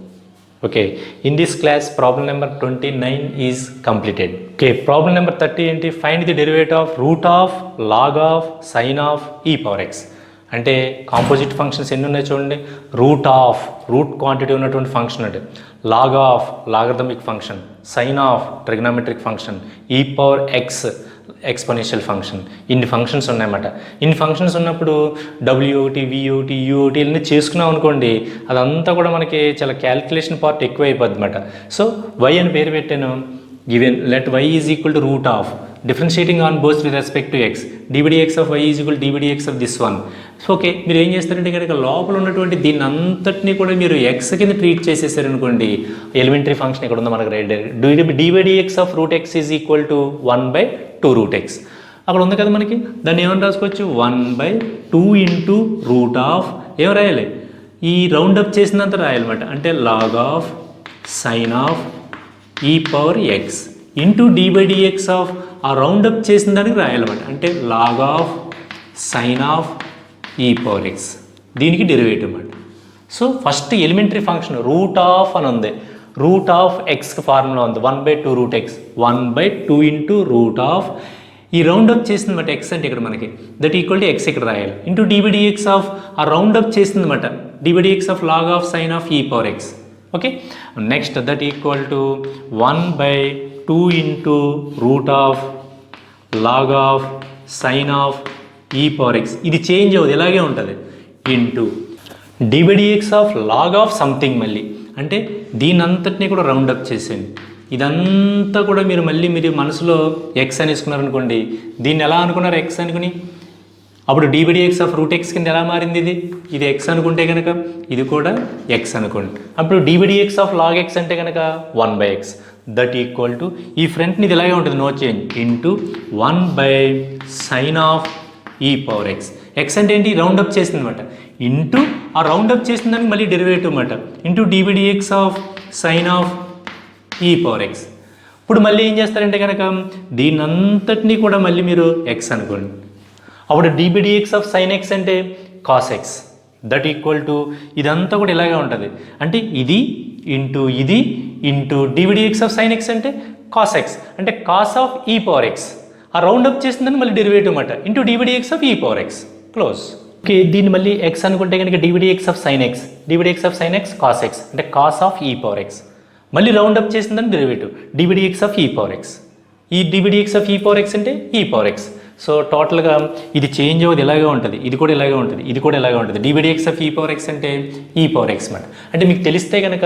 Okay, in this class problem number 29 is completed. Okay, problem number 30 ఏంటి? Find the derivative of root of log of sine of e power x. అంటే కాంపోజిట్ ఫంక్షన్స్ ఎన్ని ఉన్నాయి చూడండి. రూట్ క్వాంటిటీ ఉన్నటువంటి ఫంక్షన్ అంటే, log of logarithmic function, sine of trigonometric function, e power x exponential function. ఇన్ని ఫంక్షన్స్ ఉన్నాయన్నమాట. ఇన్ని ఫంక్షన్స్ ఉన్నప్పుడు w1 v1 u1 ఇవన్నీ చేసుకున్నాం అనుకోండి, అదంతా కూడా మనకి చాలా క్యాలిక్యులేషన్ పార్ట్ ఎక్కువ అయిపోద్ది అన్నమాట. సో y అని పేరు పెట్టాను. Given let y is equal to root of differentiating on both with respect to x dx of y is equal dx of this one. So okay, మీరు ఏం చేస్తారంటే కనుక లోపల ఉన్నటువంటి దీన్ని అంతటినీ కూడా మీరు x కింద ట్రీట్ చేసేసారనుకోండి, ఎలిమెంటరీ ఫంక్షన్ ఇక్కడ ఉందో మనకు right dx of root x is equal to 1/2 root x. అక్కడ ఉంది కదా మనకి, దాన్ని ఏమని రాసుకోవచ్చు 1/2 ఇంటూ రూట్ ఆఫ్ ఏం రాయాలి, ఈ రౌండ్ అప్ చేసినంత రాయాలన్నమాట. అంటే log of sine of e power x into dx of ఆ రౌండ్ అప్ చేసిన దానికి రాయాలన్నమాట. అంటే log of sine of e power x, దీనికి డెరివేటివ్ అన్నమాట. So first elementary function root of అని ఉంది, రూట్ ఆఫ్ ఎక్స్కి ఫార్ములా ఉంది 1/2 root X, 1/2 into root of ఈ రౌండ్ అప్ చేసింది అనమాట. ఎక్స్ అంటే ఇక్కడ మనకి దట్ ఈక్వల్ టు ఎక్స్ ఇక్కడ రాయాలి, ఇంటూ dx ఆఫ్ ఆ రౌండ్ అప్ చేసింది అనమాట, dx of log of sine of e power x. Okay, next that equal to 1/2 into root of log of sine of e power x. ఇది చేంజ్ అవ్వదు, ఇలాగే ఉంటుంది, into dx of log of something. మళ్ళీ అంటే దీని అంతటినీ కూడా రౌండ్ అప్ చేసేయండి. ఇదంతా కూడా మీరు మళ్ళీ మీరు మనసులో ఎక్స్ అని వేసుకున్నారనుకోండి, దీన్ని ఎలా అనుకున్నారు ఎక్స్ అనుకుని, అప్పుడు dx ఆఫ్ రూట్ ఎక్స్ కింద ఎలా మారింది, ఇది ఎక్స్ అనుకుంటే కనుక ఇది కూడా ఎక్స్ అనుకోండి. అప్పుడు dx ఆఫ్ లాగ్ ఎక్స్ అంటే కనుక 1/x దట్ ఈక్వల్ టు ఈ ఫ్రంట్ని ఇది ఇలాగే ఉంటుంది, no change, into 1/sin of e power x. X అంటే ఏంటి, రౌండ్ అప్ చేసింది అనమాట, ఇంటూ ఆ రౌండ్ అప్ చేసిన దానికి మళ్ళీ డెరివేటివ్ అనమాట, into dx of sine of e power x. ఇప్పుడు మళ్ళీ ఏం చేస్తారంటే కనుక దీని అంతటినీ కూడా మళ్ళీ మీరు ఎక్స్ అనుకోండి. అప్పుడు dx ఆఫ్ సైన్ ఎక్స్ అంటే cos X, that equal to ఇదంతా కూడా ఇలాగే ఉంటుంది. అంటే ఇది into d v d x of sine X అంటే కాస్ ఎక్స్ అంటే cos of e power X. ఆ రౌండ్ అప్ చేసిందని మళ్ళీ డెరివేటివ్ అన్నమాట into d v d x of e power X close. Okay, దీన్ని మళ్ళీ ఎక్స్ అనుకుంటే కనుక d v d x of sine X cos X అంటే cos of e power X. మళ్ళీ రౌండ్ అప్ చేసిందని derivative డివిడిఎక్స్ of e power X. ఈ డివిడిఎక్స్ ఆఫ్ ఈ పవర్ ఎక్స్ అంటే ఈ పవర్ ఎక్స్. సో టోటల్గా ఇది చేంజ్ అవ్వదు, ఇలాగే ఉంటుంది, ఇది కూడా ఇలాగే ఉంటుంది, ఇది కూడా ఇలాగే ఉంటుంది. డివిడిఎక్స్ ఆఫ్ ఈ పవర్ ఎక్స్ అంటే ఈ పవర్ ఎక్స్ అన్నమాట. అంటే మీకు తెలిస్తే కనుక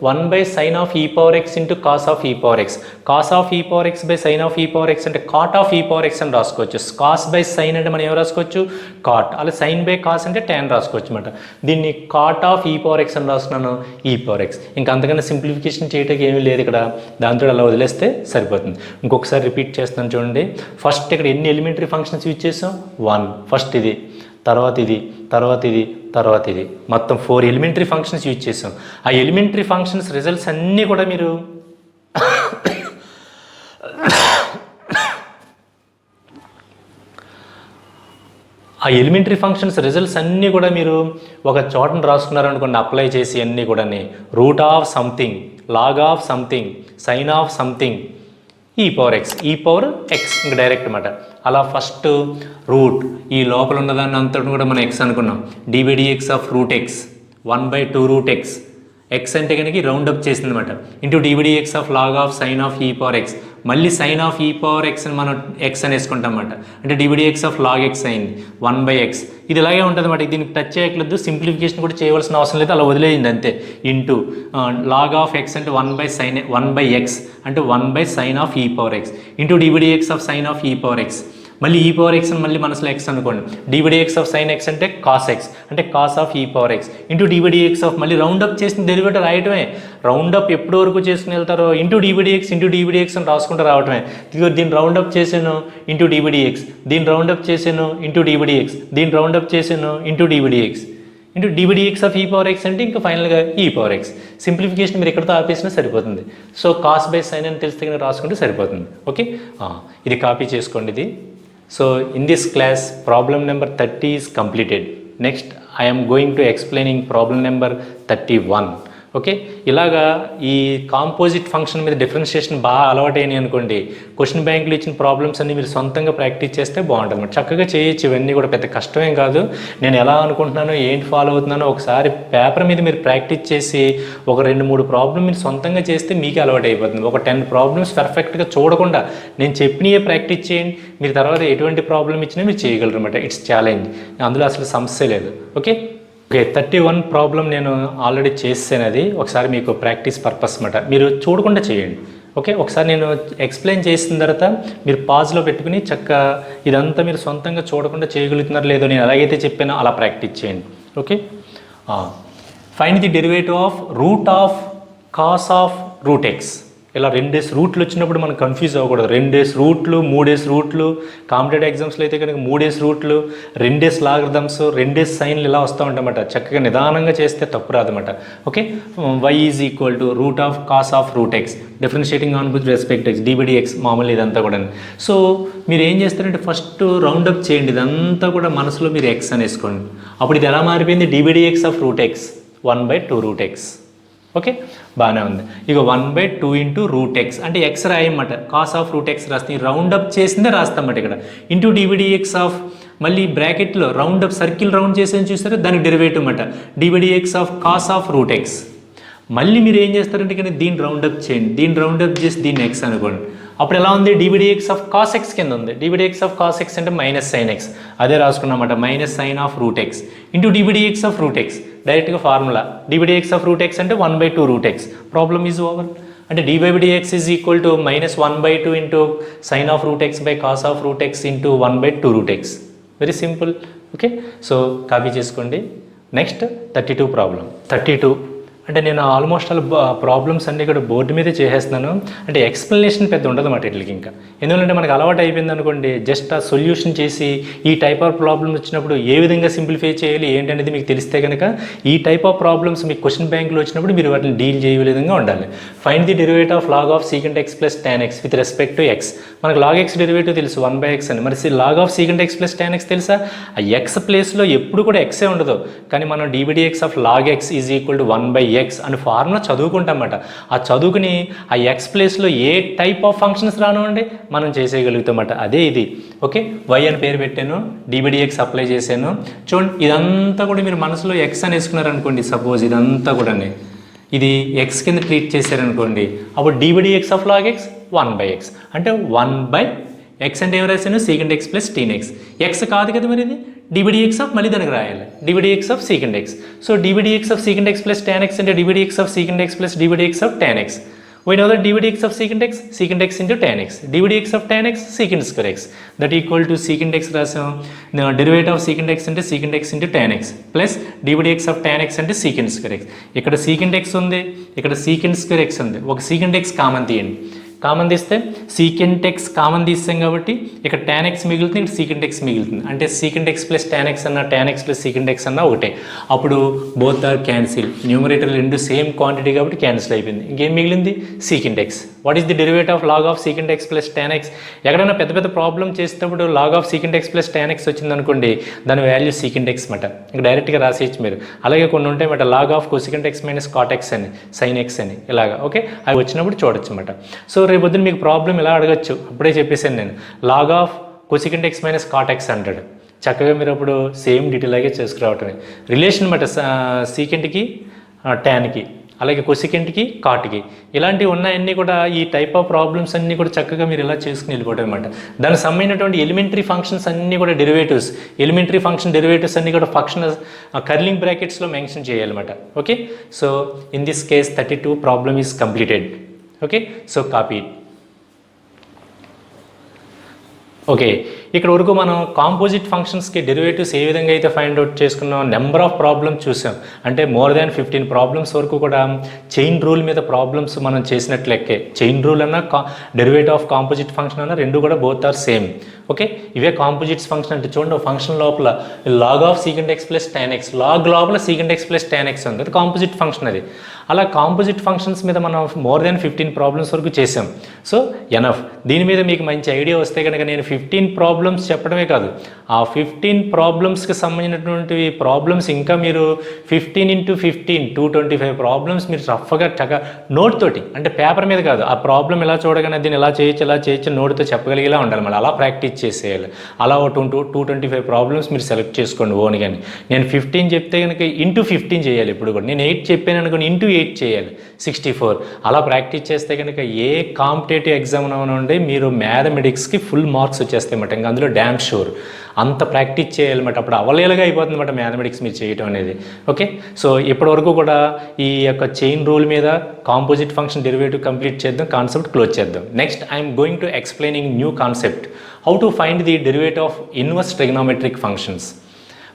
1/sin of e power X into cos of e power X. Cos of e power X by sine of e power X అంటే cot of e power X అని రాసుకోవచ్చు. కాస్ బై సైన్ అంటే మనం ఏం రాసుకోవచ్చు కాట్, అలా సైన్ బై కాస్ అంటే tan రాసుకోవచ్చు అనమాట. దీన్ని cot of e power X అని రాస్తున్నాను ఈ పవర్ ఎక్స్. ఇంకా అంతకన్నా సింప్లిఫికేషన్ చేయడానికి ఏమీ లేదు ఇక్కడ, దాంతో అలా వదిలేస్తే సరిపోతుంది. ఇంకొకసారి రిపీట్ చేస్తున్నాను చూడండి. ఫస్ట్ ఇక్కడ ఎన్ని ఎలిమెంటరీ ఫంక్షన్స్ యూజ్ చేసాం 1, ఫస్ట్ ఇది, తర్వాత ఇది, తర్వాత ఇది, తర్వాత ఇది, మొత్తం 4 ఎలిమెంటరీ ఫంక్షన్స్ యూజ్ చేసాం. ఆ ఎలిమెంటరీ ఫంక్షన్స్ రిజల్ట్స్ అన్నీ కూడా మీరు ఒక చోటను రాసుకున్నారనుకోండి అప్లై చేసి అన్నీ కూడా root of something, log of something, sine of something, e power x ఇంకా డైరెక్ట్ అన్నమాట. అలా ఫస్ట్ రూట్ ఈ లోపల ఉన్నదాన్ని అంతటి కూడా మనం ఎక్స్ అనుకున్నాం. D v d x of root X 1/2 root X. X అంటే కనుక రౌండ్ అప్ చేసింది అనమాట. Into d v d x of log of sine of e power X. మళ్ళీ sine of e power X అని మనం ఎక్స్ అని వేసుకుంటాం అన్నమాట. అంటే డివిడిఎక్స్ ఆఫ్ లాగ్ ఎక్స్ అయింది 1/x. ఇది ఇలాగే ఉంటుంది అన్నమాట. దీనికి టచ్ చేయట్లేదు, సింప్లిఫికేషన్ కూడా చేయవలసిన అవసరం లేదు, అలా వదిలేయండి అంతే. ఇంటూ లాగ్ ఆఫ్ ఎక్స్ అంటే 1/x అంటే 1/sin of e power X into d v d x of sine of e power X. మళ్ళీ ఈ పవర్ ఎక్స్ అని మళ్ళీ మనసులో ఎక్స్ అనుకోండి. డివిడిఎక్స్ ఆఫ్ సైన్ ఎక్స్ అంటే కాస్ ఎక్స్ అంటే cos of e power X into d v d x of మళ్ళీ రౌండ్ అప్ చేసిన డెరివేటివ్ రాయటమే. రౌండ్ అప్ ఎప్పటి వరకు చేసుకుని వెళ్తారో ఇంటూ డివిడిఎక్స్ అని రాసుకుంటూ రావటమే. ఇదిగో దీన్ని రౌండ్ అప్ చేసాను ఇంటూ డివిడిఎక్స్, దీన్ని రౌండ్ అప్ చేసాను ఇంటూ డివిడిఎక్స్, దీన్ని రౌండ్ అప్ చేసాను into డివిడిఎక్స్ into d v d x of e power X అంటే ఇంకా ఫైనల్గా ఈ పవర్ ఎక్స్. సింప్లిఫికేషన్ మీరు ఎక్కడితో ఆపేసినా సరిపోతుంది. సో కాస్ బై సైన్ అని తెలిస్తే కనుక రాసుకుంటే సరిపోతుంది. ఓకే, ఇది కాపీ చేసుకోండి ఇది. So in this class problem number 30 is completed. Next I am going to explaining problem number 31. Okay, ఇలాగా ఈ కాంపోజిట్ ఫంక్షన్ మీద డిఫరెన్షియేషన్ బాగా అలవాటైనాయి అనుకోండి, క్వశ్చన్ బ్యాంకులు ఇచ్చిన ప్రాబ్లమ్స్ అన్ని మీరు సొంతంగా ప్రాక్టీస్ చేస్తే బాగుంటుంది. చక్కగా చేయొచ్చు, ఇవన్నీ కూడా పెద్ద కష్టమేం కాదు. నేను ఎలా అనుకుంటున్నానో ఏంటి ఫాలో అవుతున్నానో ఒకసారి పేపర్ మీద మీరు ప్రాక్టీస్ చేసి ఒక 2-3 ప్రాబ్లమ్ మీరు సొంతంగా చేస్తే మీకే అలవాటు అయిపోతుంది. ఒక 10 ప్రాబ్లమ్స్ పర్ఫెక్ట్గా చూడకుండా నేను చెప్పినవే ప్రాక్టీస్ చేయండి, మీరు తర్వాత ఎటువంటి ప్రాబ్లం ఇచ్చినా మీరు చేయగలరు అనమాట. ఇట్స్ ఛాలెంజ్, అందులో అసలు సమస్య లేదు. ఓకే, 31 ప్రాబ్లం నేను ఆల్రెడీ చేసాను, అది ఒకసారి మీకు ప్రాక్టీస్ పర్పస్ అన్నమాట. మీరు చూడకుండా చేయండి. ఓకే, ఒకసారి నేను ఎక్స్ప్లెయిన్ చేసిన తర్వాత మీరు పాజ్లో పెట్టుకుని చక్కగా ఇదంతా మీరు సొంతంగా చూడకుండా చేయగలుగుతున్నారు లేదో, నేను ఎలాగైతే చెప్పానో అలా ప్రాక్టీస్ చేయండి. Okay, find the derivative of root of cos of root X. ఇలా 2 రూట్లు వచ్చినప్పుడు మనం కన్ఫ్యూజ్ అవ్వకూడదు. 2 రూట్లు, 3 రూట్లు, కాంపిటేటివ్ ఎగ్జామ్స్లో అయితే కనుక 3 రూట్లు, 2 లాగరిథమ్స్, 2 సైన్లు ఇలా వస్తూ ఉంటాయన్నమాట. చక్కగా నిదానంగా చేస్తే తప్పు రాదన్నమాట. Okay, y is equal to root of cos of root X, differentiating on with respect X, d v d x మామూలు ఇదంతా కూడా. సో మీరు ఏం చేస్తారంటే ఫస్ట్ రౌండ్ అప్ చేయండి, ఇదంతా కూడా మనసులో మీరు ఎక్స్ అని వేసుకోండి. అప్పుడు ఇది ఎలా మారిపోయింది, d v d x of root X 1/2 root X. Okay, బాగానే ఉంది. ఇక 1/2 ఇంటూ రూట్ ఎక్స్ అంటే ఎక్స్ రాయమాట, కాస్ ఆఫ్ రూట్ ఎక్స్ రాస్తే రౌండ్ అప్ చేసిందే రాస్తామన్నమాట ఇక్కడ. ఇంటూ డివిడిఎక్స్ ఆఫ్ మళ్ళీ బ్రాకెట్లో రౌండ్ అప్ సర్కిల్ రౌండ్ చేసేది చూసారు, దానికి డెరివేటివ్ అన్నమాట d v d x of cos of root X. మళ్ళీ మీరు ఏం చేస్తారంటే కానీ దీన్ని రౌండ్ అప్ చేయండి, దీన్ని రౌండ్ అప్ చేసి దీన్ని ఎక్స్ అనుకోండి. అప్పుడు ఎలా ఉంది, డివిడిఎక్స్ ఆఫ్ కాస్ ఎక్స్ కింద ఉంది. డివిడిఎక్స్ ఆఫ్ కాస్ ఎక్స్ అంటే మైనస్ సైన్ ఎక్స్, అదే రాసుకున్నమాట, minus sine of root x into d v d x of root x. డైరెక్ట్గా formula d v d x of root X అంటే 1/2 root x. Problem is over. అంటే d y d x is equal to -1/2 into sine of root x by cos of root x into 1/2 root x. Very simple. Okay, so copy చేసుకోండి. Next 32 problem. 32 అంటే నేను ఆల్మోస్ట్ ఆల్ ప్రాబ్లమ్స్ అన్నీ కూడా బోర్డు మీదే చేసేస్తున్నాను. అంటే ఎక్స్ప్లెనేషన్ పెద్ద ఉండదు అన్నమాట వీటికి. ఇంకా ఎందుకంటే మనకు అలవాటు అయిపోయింది అనుకోండి, జస్ట్ ఆ సొల్యూషన్ చేసి ఈ టైప్ ఆఫ్ ప్రాబ్లమ్ వచ్చినప్పుడు ఏ విధంగా సింప్లిఫై చేయాలి ఏంటనేది మీకు తెలిస్తే కనుక ఈ టైప్ ఆఫ్ ప్రాబ్లమ్స్ మీకు క్వశ్చన్ బ్యాంక్లో వచ్చినప్పుడు మీరు వాటిని డీల్ చేయ విధంగా ఉండాలి. Find the derivative of log of secant x plus tan x with respect to x. మనకు లాగ్ ఎక్స్ డెరివేటివ్ తెలుసు 1/x అని. మరి log of secant x plus tan x తెలుసా? ఆ ఎక్స్ ప్లేస్లో ఎప్పుడు కూడా ఎక్సే ఉండదు, కానీ మనం dbdx of log x is equal to 1/x అని ఫార్ములా చదువుకుంటామన్నమాట. ఆ చదువుకుని ఆ ఎక్స్ ప్లేస్లో ఏ టైప్ ఆఫ్ ఫంక్షన్స్ రానివ్వండి మనం చేసేయగలుగుతామన్నమాట. అదే ఇది. ఓకే, y అని పేరు పెట్టాను, dbdx అప్లై చేశాను. చూడండి, ఇదంతా కూడా మీరు మనసులో ఎక్స్ అని వేసుకున్నారనుకోండి, సపోజ్ ఇదంతా కూడా ఇది ఎక్స్ కింద ట్రీట్ చేశారనుకోండి, అప్పుడు dbdx of log X 1/x అంటే 1/x అంటే ఏం రాశాను? సీకెంట్ ఎక్స్ ప్లస్ టీన్ ఎక్స్. ఎక్స్ కాదు కదా మరి ఇది, dbdx ఆఫ్ మళ్ళీ దానికి రాయాలి dbdx of secant X. So dbdx of secant x plus tan x అంటే dbdx of secant x plus dbdx of tan x. We know that dbdx of secant x into tan x, dbdx of tan x secant square x, that equal to secant x రాసాం, derivative of secant x అంటే secant x into tan x plus dbdx of tan x అంటే secant square x. ఇక్కడ secant x ఉంది, ఇక్కడ secant square x ఉంది. ఒక secant x కామన్ తీయండి. కామన్ తీస్తే సీకెంట్ ఎక్స్ కామన్ తీస్తాం కాబట్టి ఇక్కడ tan x మిగులుతుంది, ఇక్కడ సీకెంట్ ఎక్స్ మిగులుతుంది. అంటే secant x plus tan x అన్న tan x plus secant x అన్న ఒకటే. అప్పుడు బోత్ ఆర్ క్యాన్సిల్. న్యూమరేటర్ రెండు సేమ్ క్వాంటిటీ కాబట్టి క్యాన్సిల్ అయిపోయింది. ఇంకేం మిగిలింది? Secant x. What is the derivative of log of secant x plus tan x? ఎక్కడైనా పెద్ద పెద్ద ప్రాబ్లం చేసేటప్పుడు log of secant x plus tan x వచ్చింది అనుకోండి, దాని వాల్యూ సీకెంట్ ఎక్స్ మాట. ఇంకా డైరెక్ట్గా రాసేయచ్చు మీరు. అలాగే కొన్ని ఉంటాయి మాట, log of cosecant x minus cot x అని, సైన్ ఎక్స్ అని, ఇలాగా. ఓకే, అవి వచ్చినప్పుడు చూడొచ్చు అనమాట. సో రేపొద్దున మీకు ప్రాబ్లం ఇలా అడగచ్చు, అప్పుడే చెప్పేసాను నేను. Log of cosecant x minus cot x అంటాడు. చక్కగా మీరు అప్పుడు సేమ్ డీటెయిల్ లాగే చేసుకురావటమే. రిలేషన్ అనమాట సీకెంట్కి ట్యాన్కి, అలాగే కొసికెంట్కి కాట్కి, ఇలాంటివి ఉన్నాయన్నీ కూడా ఈ టైప్ ఆఫ్ ప్రాబ్లమ్స్ అన్నీ కూడా చక్కగా మీరు ఇలా చేసుకుని వెళ్ళిపోవడం అనమాట. దానికి సంబంధించినటువంటి ఎలిమెంటరీ ఫంక్షన్స్ అన్నీ కూడా డెరివేటివ్స్, ఎలిమెంటరీ ఫంక్షన్ డెరివేటివ్స్ అన్నీ కూడా ఫంక్షన్ కర్లింగ్ బ్రాకెట్స్లో మెన్షన్ చేయాలన్నమాట. Okay, so in this case 32 problem is completed. Okay, so copy. Okay, ఇక్కడ వరకు మనం కాంపోజిట్ ఫంక్షన్స్కి డెరివేటివ్స్ ఏ విధంగా అయితే ఫైండ్ అవుట్ చేసుకున్నాం, నెంబర్ ఆఫ్ ప్రాబ్లమ్స్ చూసాం. అంటే మోర్ దాన్ 15 ప్రాబ్లమ్స్ వరకు కూడా చైన్ రూల్ మీద ప్రాబ్లమ్స్ మనం చేసినట్లు లెక్కే. చైన్ రూల్ అన్న డెరివేటివ్ ఆఫ్ కాంపోజిట్ ఫంక్షన్ అన్న రెండు కూడా బోత్ ఆర్ సేమ్. ఓకే, ఇవే కాంపోజిట్స్ ఫంక్షన్ అంటే చూడండి, ఫంక్షన్ లోపల log of secant x plus tan x, log లోపల secant x plus tan x ఉంది, అది కాంపోజిట్ ఫంక్షన్ అది. అలా కాంపోజిట్ ఫంక్షన్స్ మీద మనం మోర్ దాన్ 15 ప్రాబ్లమ్స్ వరకు చేసాం. So enough. దీని మీద మీకు మంచి ఐడియా వస్తే కనుక నేను 15 ప్రాబ్లమ్స్ చెప్పడమే కాదు, ఆ 15 ప్రాబ్లమ్స్కి సంబంధించినటువంటి ప్రాబ్లమ్స్ ఇంకా మీరు 15 × 15 225 ప్రాబ్లమ్స్ మీరు రఫ్గా చక్కగా నోట్ తోటి, అంటే పేపర్ మీద కాదు, ఆ ప్రాబ్లం ఎలా చూడగానే దీన్ని ఎలా చేయొచ్చు నోట్తో చెప్పగలిగేలా ఉండాలి. మళ్ళీ అలా ప్రాక్టీస్ చేసేయాలి. అలా ఒక 225 ప్రాబ్లమ్స్ మీరు సెలెక్ట్ చేసుకోండి ఓన్. కానీ నేను 15 చెప్తే కనుక ఇంటూ 15 చేయాలి. ఇప్పుడు కూడా నేను 8 చెప్పాను అనుకోండి, ఇంటూ 8 చేయాలి, 64. అలా ప్రాక్టీస్ చేస్తే కనుక ఏ కాంపిటేటివ్ ఎగ్జామ్ ఉండి మీరు మ్యాథమెటిక్స్కి ఫుల్ మార్క్స్ వచ్చేస్తాయి అన్నమాట. ఇంకా అందులో డ్యామ్ షూర్. అంత ప్రాక్టీస్ చేయాలన్నమాట. అప్పుడు అవలేలుగా అయిపోతుంది అన్నమాట మ్యాథమెటిక్స్ మీరు చేయటం అనేది. ఓకే, సో ఇప్పటివరకు కూడా ఈ యొక్క చైన్ రూల్ మీద కాంపోజిట్ ఫంక్షన్ డెరివేటివ్ కంప్లీట్ చేద్దాం, కాన్సెప్ట్ క్లోజ్ చేద్దాం. Next I'm going to explaining new concept, how to find the derivative of inverse trigonometric functions.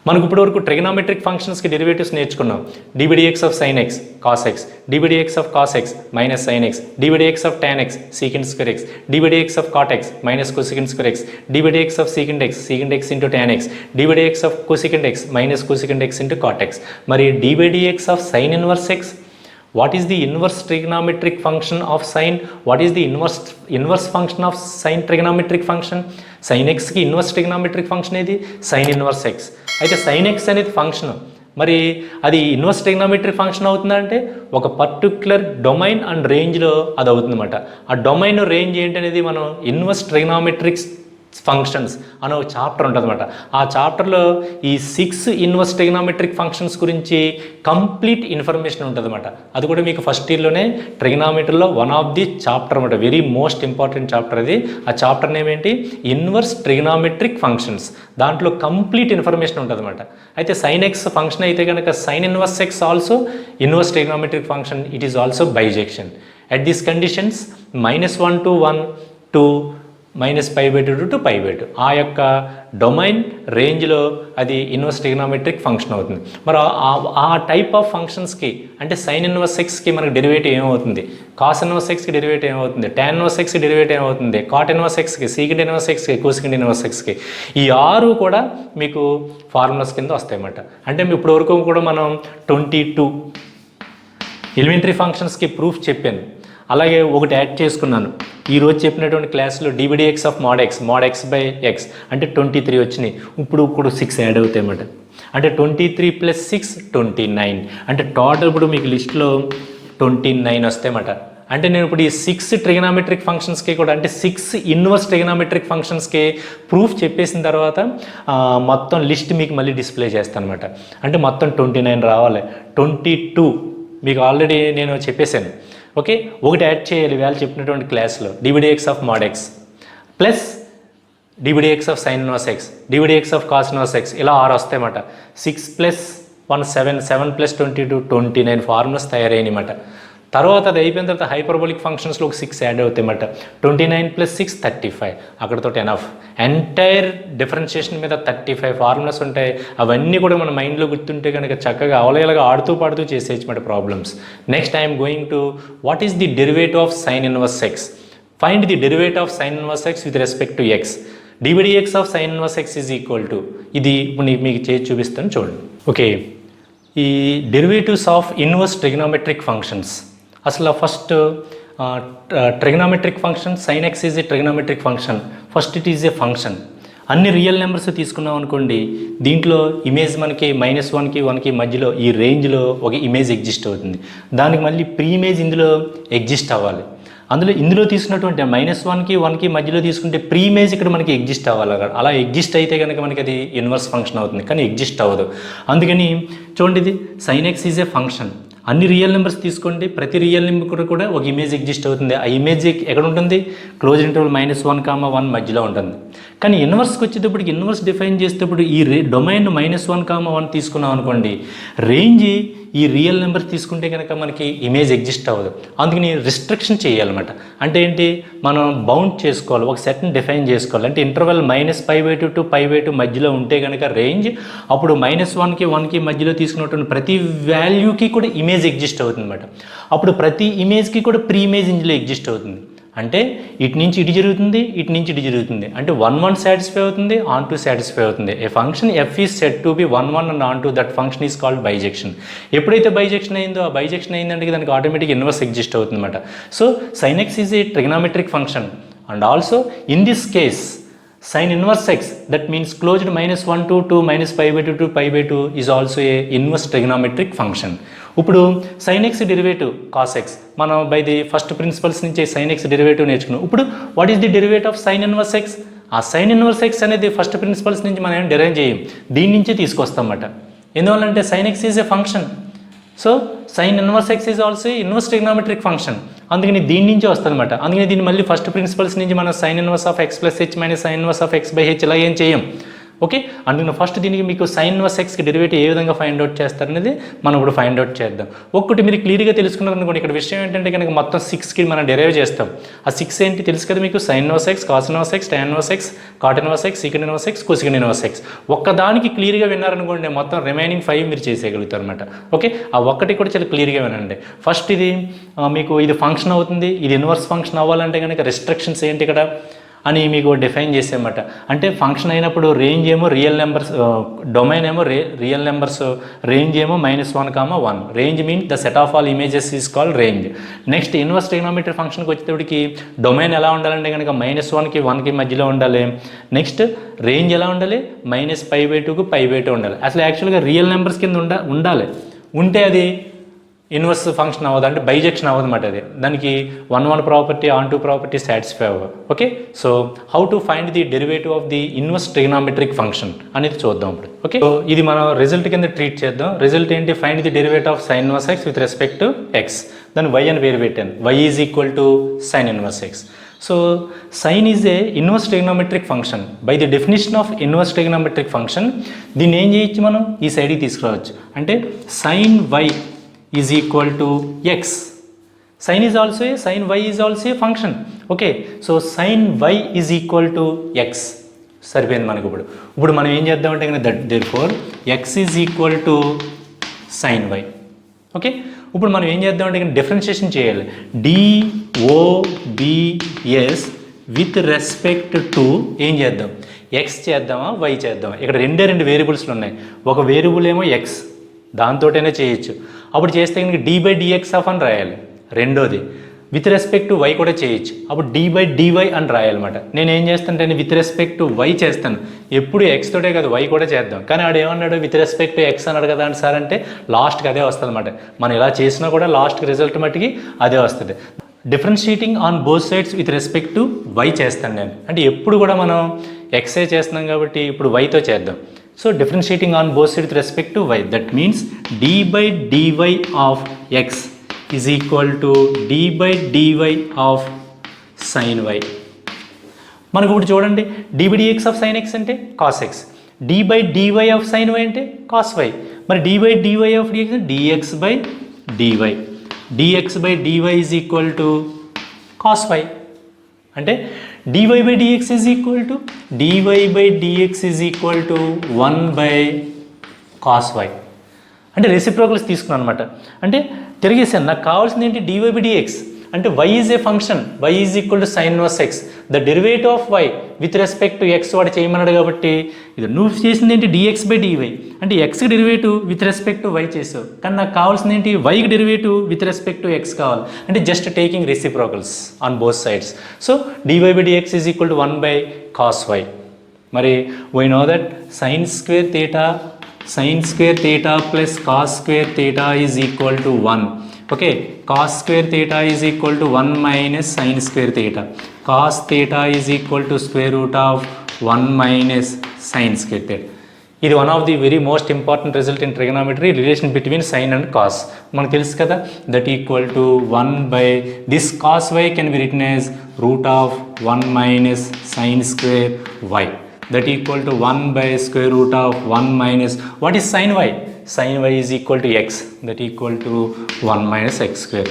మనకు ఇప్పటివరకు ట్రిగనోమెట్రిక్ ఫంక్షన్స్కి డెరివేటివ్స్ నేర్చుకున్నాం. dbdx of sine X cos x, dbdx of cos x minus sine x, dbdx of tan x secant square x, dbdx of cot x minus cosecant square x, dbdx of secant x into tan x, dbdx of cosecant x minus cosecant x into cot x. మరి dbdx of sine inverse x, what is the inverse trigonometric function of sine? What is the inverse function of sine trigonometric function? sin x కి ఇన్వర్స్ ట్రిగనోమెట్రిక్ ఫంక్షన్ ఏది? sin inverse x. అయితే sin x అనేది ఫంక్షన్, మరి అది ఇన్వర్స్ ట్రిగనోమెట్రిక్ ఫంక్షన్ అవుతుందంటే ఒక పర్టిక్యులర్ డొమైన్ అండ్ రేంజ్లో అది అవుతుందన్నమాట. ఆ డొమైన్ రేంజ్ ఏంటనేది మనం ఇన్వర్స్ ట్రిగనోమెట్రిక్స్ ఫంక్షన్స్ అనే ఒక చాప్టర్ ఉంటుంది అనమాట. ఆ చాప్టర్లో ఈ 6 ఇన్వర్స్ ట్రిగనోమెట్రిక్ ఫంక్షన్స్ గురించి కంప్లీట్ ఇన్ఫర్మేషన్ ఉంటుంది అనమాట. అది కూడా మీకు ఫస్ట్ ఇయర్లోనే ట్రిగనోమెట్రీలో వన్ ఆఫ్ ది చాప్టర్ అనమాట, వెరీ మోస్ట్ ఇంపార్టెంట్ చాప్టర్ అది. ఆ చాప్టర్ నేమ్ ఏంటి? Inverse trigonometric functions. దాంట్లో కంప్లీట్ ఇన్ఫర్మేషన్ ఉంటుంది అనమాట. అయితే సైన్ ఎక్స్ ఫంక్షన్ అయితే కనుక sine inverse x also inverse trigonometric function, it is also bijection. At these conditions -1 to 1 to -π/2 to π/2 ఆ యొక్క డొమైన్ రేంజ్లో అది ఇన్వర్స్ ట్రిగనోమెట్రిక్ ఫంక్షన్ అవుతుంది. మరి ఆ టైప్ ఆఫ్ ఫంక్షన్స్కి అంటే సైన్ ఇన్వర్స్ ఎక్స్కి మనకు డెరివేటివ్ ఏమవుతుంది, కాస్ ఇన్వర్స్ ఎక్స్కి డెరివేటివ్ ఏమవుతుంది, టాన్ ఇన్వర్స్ ఎక్స్కి డెరివేటివ్ ఏమవుతుంది, కాట్ ఇన్వర్స్ ఎక్స్కి, సీకెంట్ ఇన్వర్స్ ఎక్స్కి, కోసెకంట్ ఇన్వర్స్ ఎక్స్కి, ఈ 6 కూడా మీకు ఫార్ములాస్ కింద వస్తాయన్నమాట. అంటే ఇప్పుడు వరకు కూడా మనం 22 ఎలిమెంటరీ ఫంక్షన్స్కి ప్రూఫ్ చెప్పాను. అలాగే ఒకటి యాడ్ చేసుకున్నాను, ఈరోజు చెప్పినటువంటి క్లాస్లో dvdx ఆఫ్ mod x అంటే 23 వచ్చినాయి. ఇప్పుడు 6 యాడ్ అవుతాయి అన్నమాట. అంటే 23 + 6 29, అంటే టోటల్ ఇప్పుడు మీకు లిస్ట్లో 29 వస్తాయన్నమాట. అంటే నేను ఇప్పుడు ఈ 6 ట్రిగనామెట్రిక్ ఫంక్షన్స్కి కూడా అంటే 6 ఇన్వర్స్ ట్రిగనామెట్రిక్ ఫంక్షన్స్కి ప్రూఫ్ చెప్పేసిన తర్వాత మొత్తం లిస్ట్ మీకు మళ్ళీ డిస్ప్లే చేస్తాను అనమాట. అంటే మొత్తం 29 రావాలి. 22 మీకు ఆల్రెడీ నేను చెప్పేశాను. ఓకే, ఒకటి యాడ్ చేయాలి వాళ్ళు చెప్పినటువంటి క్లాస్లో dvdx of mod x plus dvdx of sine inverse x, dvdx of cos inverse x, ఇలా 6 వస్తాయన్నమాట. 6 + 1 7, 7 + 22 29 ఫార్ములాస్ తయారయ్యాయన్నమాట. తర్వాత అది అయిపోయిన తర్వాత హైపర్బోలిక్ ఫంక్షన్స్లో ఒక 6 యాడ్ అవుతాయన్నమాట. 29 + 6 35, అక్కడతో ఎనఫ్. ఎంటైర్ డిఫరెన్షియేషన్ మీద 35 ఫార్ములాస్ ఉంటాయి. అవన్నీ కూడా మన మైండ్లో గుర్తుంటే కనుక చక్కగా అవలేలాగా ఆడుతూ పాడుతూ చేసేయచ్చు మాట problems. Next I'm going to what is the derivative of sine inverse x. Find the derivative of sine inverse x with respect to x. dvdx of sine inverse x is equal to ఇది ఇప్పుడు మీకు చేసి చూపిస్తాను చూడండి. ఓకే, ఈ derivatives of inverse trigonometric functions. అసలు first trigonometric function sine x is a trigonometric function. First it is a function. అన్ని రియల్ నెంబర్స్ తీసుకున్నాం అనుకోండి, దీంట్లో ఇమేజ్ మనకి -1కి 1కి మధ్యలో ఈ రేంజ్లో ఒక ఇమేజ్ ఎగ్జిస్ట్ అవుతుంది. దానికి మళ్ళీ ప్రీ ఇమేజ్ ఇందులో ఎగ్జిస్ట్ అవ్వాలి. ఇందులో తీసుకున్నటువంటి -1కి 1కి మధ్యలో తీసుకుంటే ప్రీ ఇమేజ్ ఇక్కడ మనకి ఎగ్జిస్ట్ అవ్వాలి. అలా ఎగ్జిస్ట్ అయితే కనుక మనకి అది ఇన్వర్స్ ఫంక్షన్ అవుతుంది, కానీ ఎగ్జిస్ట్ అవ్వదు. అందుకని చూడండి, ఇది sign x is a function. అన్ని రియల్ నెంబర్స్ తీసుకోండి, ప్రతి రియల్ నెంబర్ కూడా ఒక ఇమేజ్ ఎగ్జిస్ట్ అవుతుంది. ఆ ఇమేజ్ ఎక్కడ ఉంటుంది, క్లోజ్ ఇంటర్వల్ -1, 1 మధ్యలో ఉంటుంది. కానీ ఇన్వర్స్కి వచ్చేటప్పటికి ఇన్వర్స్ డిఫైన్ చేసేటప్పుడు ఈ డొమైన్ -1, 1 తీసుకున్నాం అనుకోండి, రేంజ్ ఈ రియల్ నెంబర్స్ తీసుకుంటే కనుక మనకి ఇమేజ్ ఎగ్జిస్ట్ అవ్వదు. అందుకని రిస్ట్రిక్షన్ చేయాలన్నమాట. అంటే ఏంటి, మనం బౌండ్ చేసుకోవాలి, ఒక సెట్ని డిఫైన్ చేసుకోవాలి. అంటే ఇంటర్వెల్ -π/2 to π/2 మధ్యలో ఉంటే కనుక రేంజ్, అప్పుడు -1కి 1కి మధ్యలో తీసుకున్నటువంటి ప్రతి వాల్యూకి కూడా ఇమేజ్ ఎగ్జిస్ట్ అవుతుంది అనమాట. అప్పుడు ప్రతి ఇమేజ్కి కూడా ప్రీ ఇమేజ్ ఇందులో ఎగ్జిస్ట్ అవుతుంది. అంటే ఇటు నుంచి ఇటు జరుగుతుంది, ఇటు నుంచి ఇటు జరుగుతుంది. అంటే 1 సాటిస్ఫై అవుతుంది, ఆన్ 2 సాటిస్ఫై అవుతుంది. A function f is said to be 1 and on 2, that function is called bijection. ఎప్పుడైతే బైజెక్షన్ అయిందో, ఆ బైజెక్షన్ అయిందంటే దానికి ఆటోమేటిక్ ఇన్వర్స్ ఎగ్జిస్ట్ అవుతుంది అనమాట. So sign x is A trigonometric function and also in this case sin inverse x, that means closed -1 to 2 -π/2 to π/2 is also a inverse trigonometric function. ఇప్పుడు sin x derivative cos x మనం బై ది ఫస్ట్ ప్రిన్సిపల్స్ నుంచి sin x డెరివేటివ్ నేర్చుకున్నాం. ఇప్పుడు what is the derivative of sin inverse x? ఆ sin inverse x అనేది ఫస్ట్ ప్రిన్సిపల్స్ నుంచి మనం ఏం డెరైవ్ చేయం, దీని నుంచే తీసుకొస్తాం అన్నమాట. ఎందువల్లంటే sin x is a function. So sin inverse x is also inverse trigonometric function. అందుకని దీని నుంచే వస్తుంది అనమాట. అందుకని దీన్ని మళ్ళీ ఫస్ట్ ప్రిన్సిపల్స్ నుంచి మనం sin inverse of x + h - sin inverse of x/h ఇలా ఏం చేయం. ఓకే, అందుకని ఫస్ట్ దీనికి మీకు sin inverse xకి డెరివేటివ్ ఏ విధంగా ఫైండ్ అవుట్ చేస్తారనేది మనం ఇప్పుడు ఫైండ్ అవుట్ చేద్దాం. ఒక్కటి మీరు క్లియర్గా తెలుసుకున్నారు అనుకోండి, ఇక్కడ విషయం ఏంటంటే కనుక మొత్తం 6కి మనం డెరైవ్ చేస్తాం. ఆ 6 ఏంటి తెలుసు కదా మీకు, sin inverse x, cos inverse x, tan inverse x, cot inverse x, secant inverse x, cosecant inverse x. ఒక్కదానికి క్లియర్గా విన్నారనుకోండి, మొత్తం రిమైనింగ్ 5 మీరు చేసేయగలుగుతారు అనమాట. ఓకే, ఆ ఒక్కటి కూడా చాలా క్లియర్గా వినండి. ఫస్ట్ ఇది మీకు ఇది ఫంక్షన్ అవుతుంది, ఇది ఇన్వర్స్ ఫంక్షన్ అవ్వాలంటే కనుక రెస్ట్రిక్షన్స్ ఏంటి ఇక్కడ అని మీకు డిఫైన్ చేసేయమాట. అంటే ఫంక్షన్ అయినప్పుడు రేంజ్ ఏమో రియల్ నెంబర్స్, డొమైన్ ఏమో రియల్ నెంబర్స్, రేంజ్ ఏమో -1, 1. Range mean the set of all images is called range. Next inverse trigonometry ఫంక్షన్కి వచ్చేటప్పటికి డొమైన్ ఎలా ఉండాలంటే కనుక -1కి 1కి మధ్యలో ఉండాలి. నెక్స్ట్ రేంజ్ ఎలా ఉండాలి, -π/2కు π/2 ఉండాలి. అసలు యాక్చువల్గా రియల్ నెంబర్స్ కింద ఉండాలి. ఉంటే అది ఇన్వర్స్ ఫంక్షన్ అవ్వదు, అంటే బైజెక్షన్ అవ్వదు అనమాట. అది దానికి 1 ప్రాపర్టీ, ఆన్ 2 ప్రాపర్టీ సాటిస్ఫై అవ్వదు. Okay, so how to find the derivative of the inverse trigonometric function అనేది చూద్దాం ఇప్పుడు. ఓకే, సో ఇది మనం రిజల్ట్ కింద ట్రీట్ చేద్దాం. రిజల్ట్ ఏంటి, find the derivative of sin inverse x with respect to x. దాన్ని y అని పేరు పెట్టాను, y is equal to sin inverse x. So sine is a inverse trigonometric function. By the definition of inverse trigonometric function దీన్ని ఏం చేయొచ్చు, మనం ఈ సైడ్కి తీసుకురావచ్చు. అంటే sin y is equal to x. Sin y is also a function. Okay, so sine y is equal to x. సరిపోయింది మనకు. ఇప్పుడు మనం ఏం చేద్దామంటే కనుక that therefore x is equal to sine y. Okay, ఇప్పుడు మనం ఏం చేద్దామంటే కనుక డిఫరెన్షియేషన్ చేయాలి. డిఓబిఎస్ విత్ రెస్పెక్ట్ టు ఏం చేద్దాం, ఎక్స్ చేద్దామా వై చేద్దామా. ఇక్కడ రెండు వేరియబుల్స్లు ఉన్నాయి. ఒక వేరియబుల్ ఏమో ఎక్స్, దాంతోటైనా చేయొచ్చు. అప్పుడు చేస్తే కనుక డి బై డిఎక్స్ ఆఫ్ అని రాయాలి. రెండోది విత్ రెస్పెక్ట్ టు వై కూడా చేయొచ్చు. అప్పుడు డి బై డివై అని రాయాలన్నమాట. నేను ఏం చేస్తానంటే విత్ రెస్పెక్ట్ టు వై చేస్తాను. ఎప్పుడు ఎక్స్ తోటే కదా వై కూడా చేద్దాం. కానీ ఆడు ఏమన్నాడు, విత్ రెస్పెక్ట్ టు ఎక్స్ అన్నాడు కదా అని సార్ అంటే లాస్ట్కి అదే వస్తుంది అనమాట. మనం ఇలా చేసినా కూడా లాస్ట్కి రిజల్ట్ మట్టికి అదే వస్తుంది. Differentiating on both sides with respect to y చేస్తాను నేను. అంటే ఎప్పుడు కూడా మనం ఎక్సే చేస్తున్నాం కాబట్టి ఇప్పుడు వైతో చేద్దాం. So differentiating on both side with respect to y, that means d by dy of x is equal to d by dy of sin y. మనకు ఇప్పుడు చూడండి, d by dx of sin x అంటే cos x, d by dy of sin y అంటే cos y. మరి d by dy of dx dx by dy, dx by dy is equal to cos y. అంటే dy by dx is equal to dy by dx is equal to 1 by cos y. అంటే రెసిప్రోకల్స్ తీసుకున్నాను అనమాట. అంటే తిరిగేసాను. నాకు కావాల్సింది ఏంటి, dy by dx అంటే y is a function, y is equal to sine inverse x, the derivative of y with respect to x వాడు చేయమన్నాడు. కాబట్టి ఇది నువ్వు చేసింది ఏంటి, dx by dy అంటే xకి derivative with respect to y చేసావు. కానీ నాకు కావాల్సింది ఏంటి, yకి derivative with respect to x కావాలి. అంటే just taking reciprocals on both sides. So dy by dx is equal to 1 by cos y. మరి why know that sin square theta plus cos square theta is equal to 1. Okay, cos square theta is equal to 1 minus sin square theta. Cos theta is equal to square root of 1 minus sin square theta. ఇది one of the very most important result in trigonometry, relation between sine and cos. మనకు తెలుసు కదా, that equal to 1 by this cos y can be written as root of 1 minus sine square y. That equal to 1 by square root of 1 minus, what is sin y? Sin y is equal to x, that equal to 1 minus x square.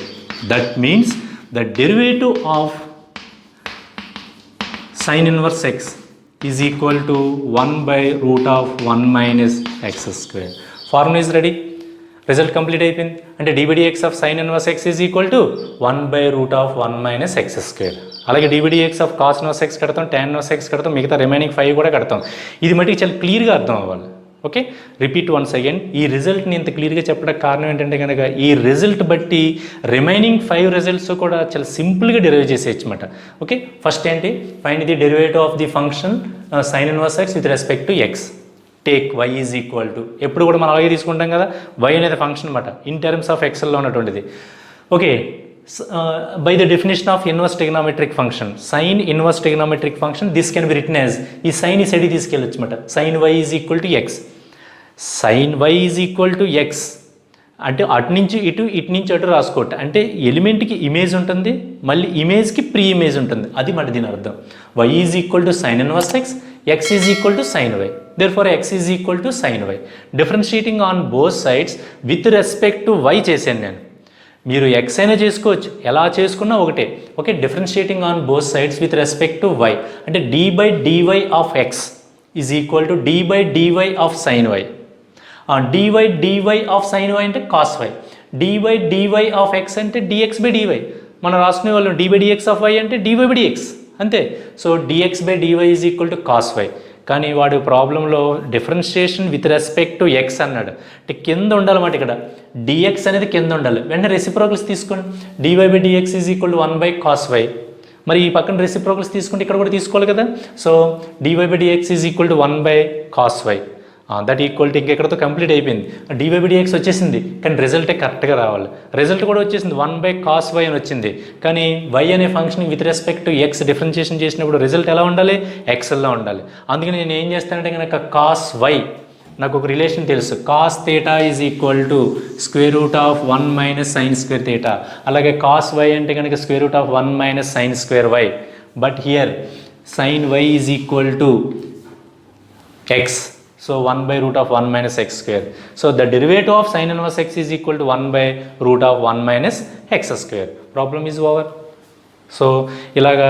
That means the derivative of sin inverse x is equal to 1 by root of 1 minus x square. Formula is ready. Result complete అయిపోయింది. అంటే dy by dx of sine inverse x is equal to 1 by root of 1 minus x square. అలాగే dy by dx of cos inverse x కడతాం, tan ఇన్వర్స్ x కడతాం, మిగతా రిమైనింగ్ 5 కూడా కడతాం. ఇది మటుకు చాలా క్లియర్గా అర్థం అవ్వాలి. Okay, repeat once again. ఈ రిజల్ట్ని ఇంత క్లియర్గా చెప్పడానికి కారణం ఏంటంటే కనుక ఈ రిజల్ట్ బట్టి రిమైనింగ్ 5 రిజల్ట్స్ కూడా చాలా సింపుల్గా డెరైవ్ చేసేయచ్చు అనమాట. ఓకే, ఫస్ట్ ఏంటి, find the derivative of the function sine inverse x with respect to x. Take y is equal to, ఎప్పుడు కూడా మనం అలాగే తీసుకుంటాం కదా, y అనేది ఫంక్షన్ అనమాట ఇన్ టర్మ్స్ ఆఫ్ ఎక్సెల్లో ఉన్నటువంటిది. Okay, by the definition of inverse trigonometric function, sine inverse trigonometric function this can be written as, ఈ సైన్ ఈ సైడ్ తీసుకెళ్ళొచ్చు అనమాట. Sine y is equal to x, sine y is equal to x అంటే అటు నుంచి ఇటు, ఇటు నుంచి అటు రాసుకోవట. అంటే ఎలిమెంట్కి ఇమేజ్ ఉంటుంది, మళ్ళీ ఇమేజ్కి ప్రీ ఇమేజ్ ఉంటుంది. అది మన దీని అర్థం. y is equal to sine inverse x, x is equal to sine y. Therefore x is equal to sin y. Differentiating on both sides with respect to y చేశాను నేను. మీరు x అయినా చేసుకోవచ్చు, ఎలా చేసుకున్నా ఒకటే. Okay, differentiating on both sides with respect to y అంటే d by dy of x is equal to d by dy of sin y. dy dy of sin y అంటే cos y, d by dy of x అంటే dx by dy. మనం రాసుకునే వాళ్ళు d by dx of y అంటే dy by dx అంతే. So dx by dy is equal to cos y. కానీ వాడు ప్రాబ్లంలో differentiation with respect to X అన్నాడు. అంటే కింద ఉండాలన్నమాట, ఇక్కడ డిఎక్స్ అనేది కింద ఉండాలి. వెంటనే రెసిప్రోకల్స్ తీసుకోండి, dy by dx is equal to 1 by cos y. మరి ఈ పక్కన రెసిప్రోకల్స్ తీసుకుంటే ఇక్కడ కూడా తీసుకోవాలి కదా. So dy by dx is equal to 1 by cos y. That equal to ఇంకెక్కడతో కంప్లీట్ అయిపోయింది. dy by dx వచ్చేసింది, కానీ రిజల్టే కరెక్ట్గా రావాలి. రిజల్ట్ కూడా వచ్చేసింది 1 by cos y అని వచ్చింది. కానీ y అనే function with respect to X differentiation చేసినప్పుడు రిజల్ట్ ఎలా ఉండాలి, ఎక్స్ఎల్లో ఉండాలి. అందుకని నేను ఏం చేస్తానంటే కనుక cos y, నాకు ఒక రిలేషన్ తెలుసు, cos theta is equal to square root of 1 minus sine square theta. అలాగే cos y అంటే కనుక square root of 1 minus sine square y. But here sin y is equal to x. So 1 by root of 1 minus x square. So the derivative of sin inverse x is equal to 1 by root of 1 minus x square. Problem is over. So ఇలాగా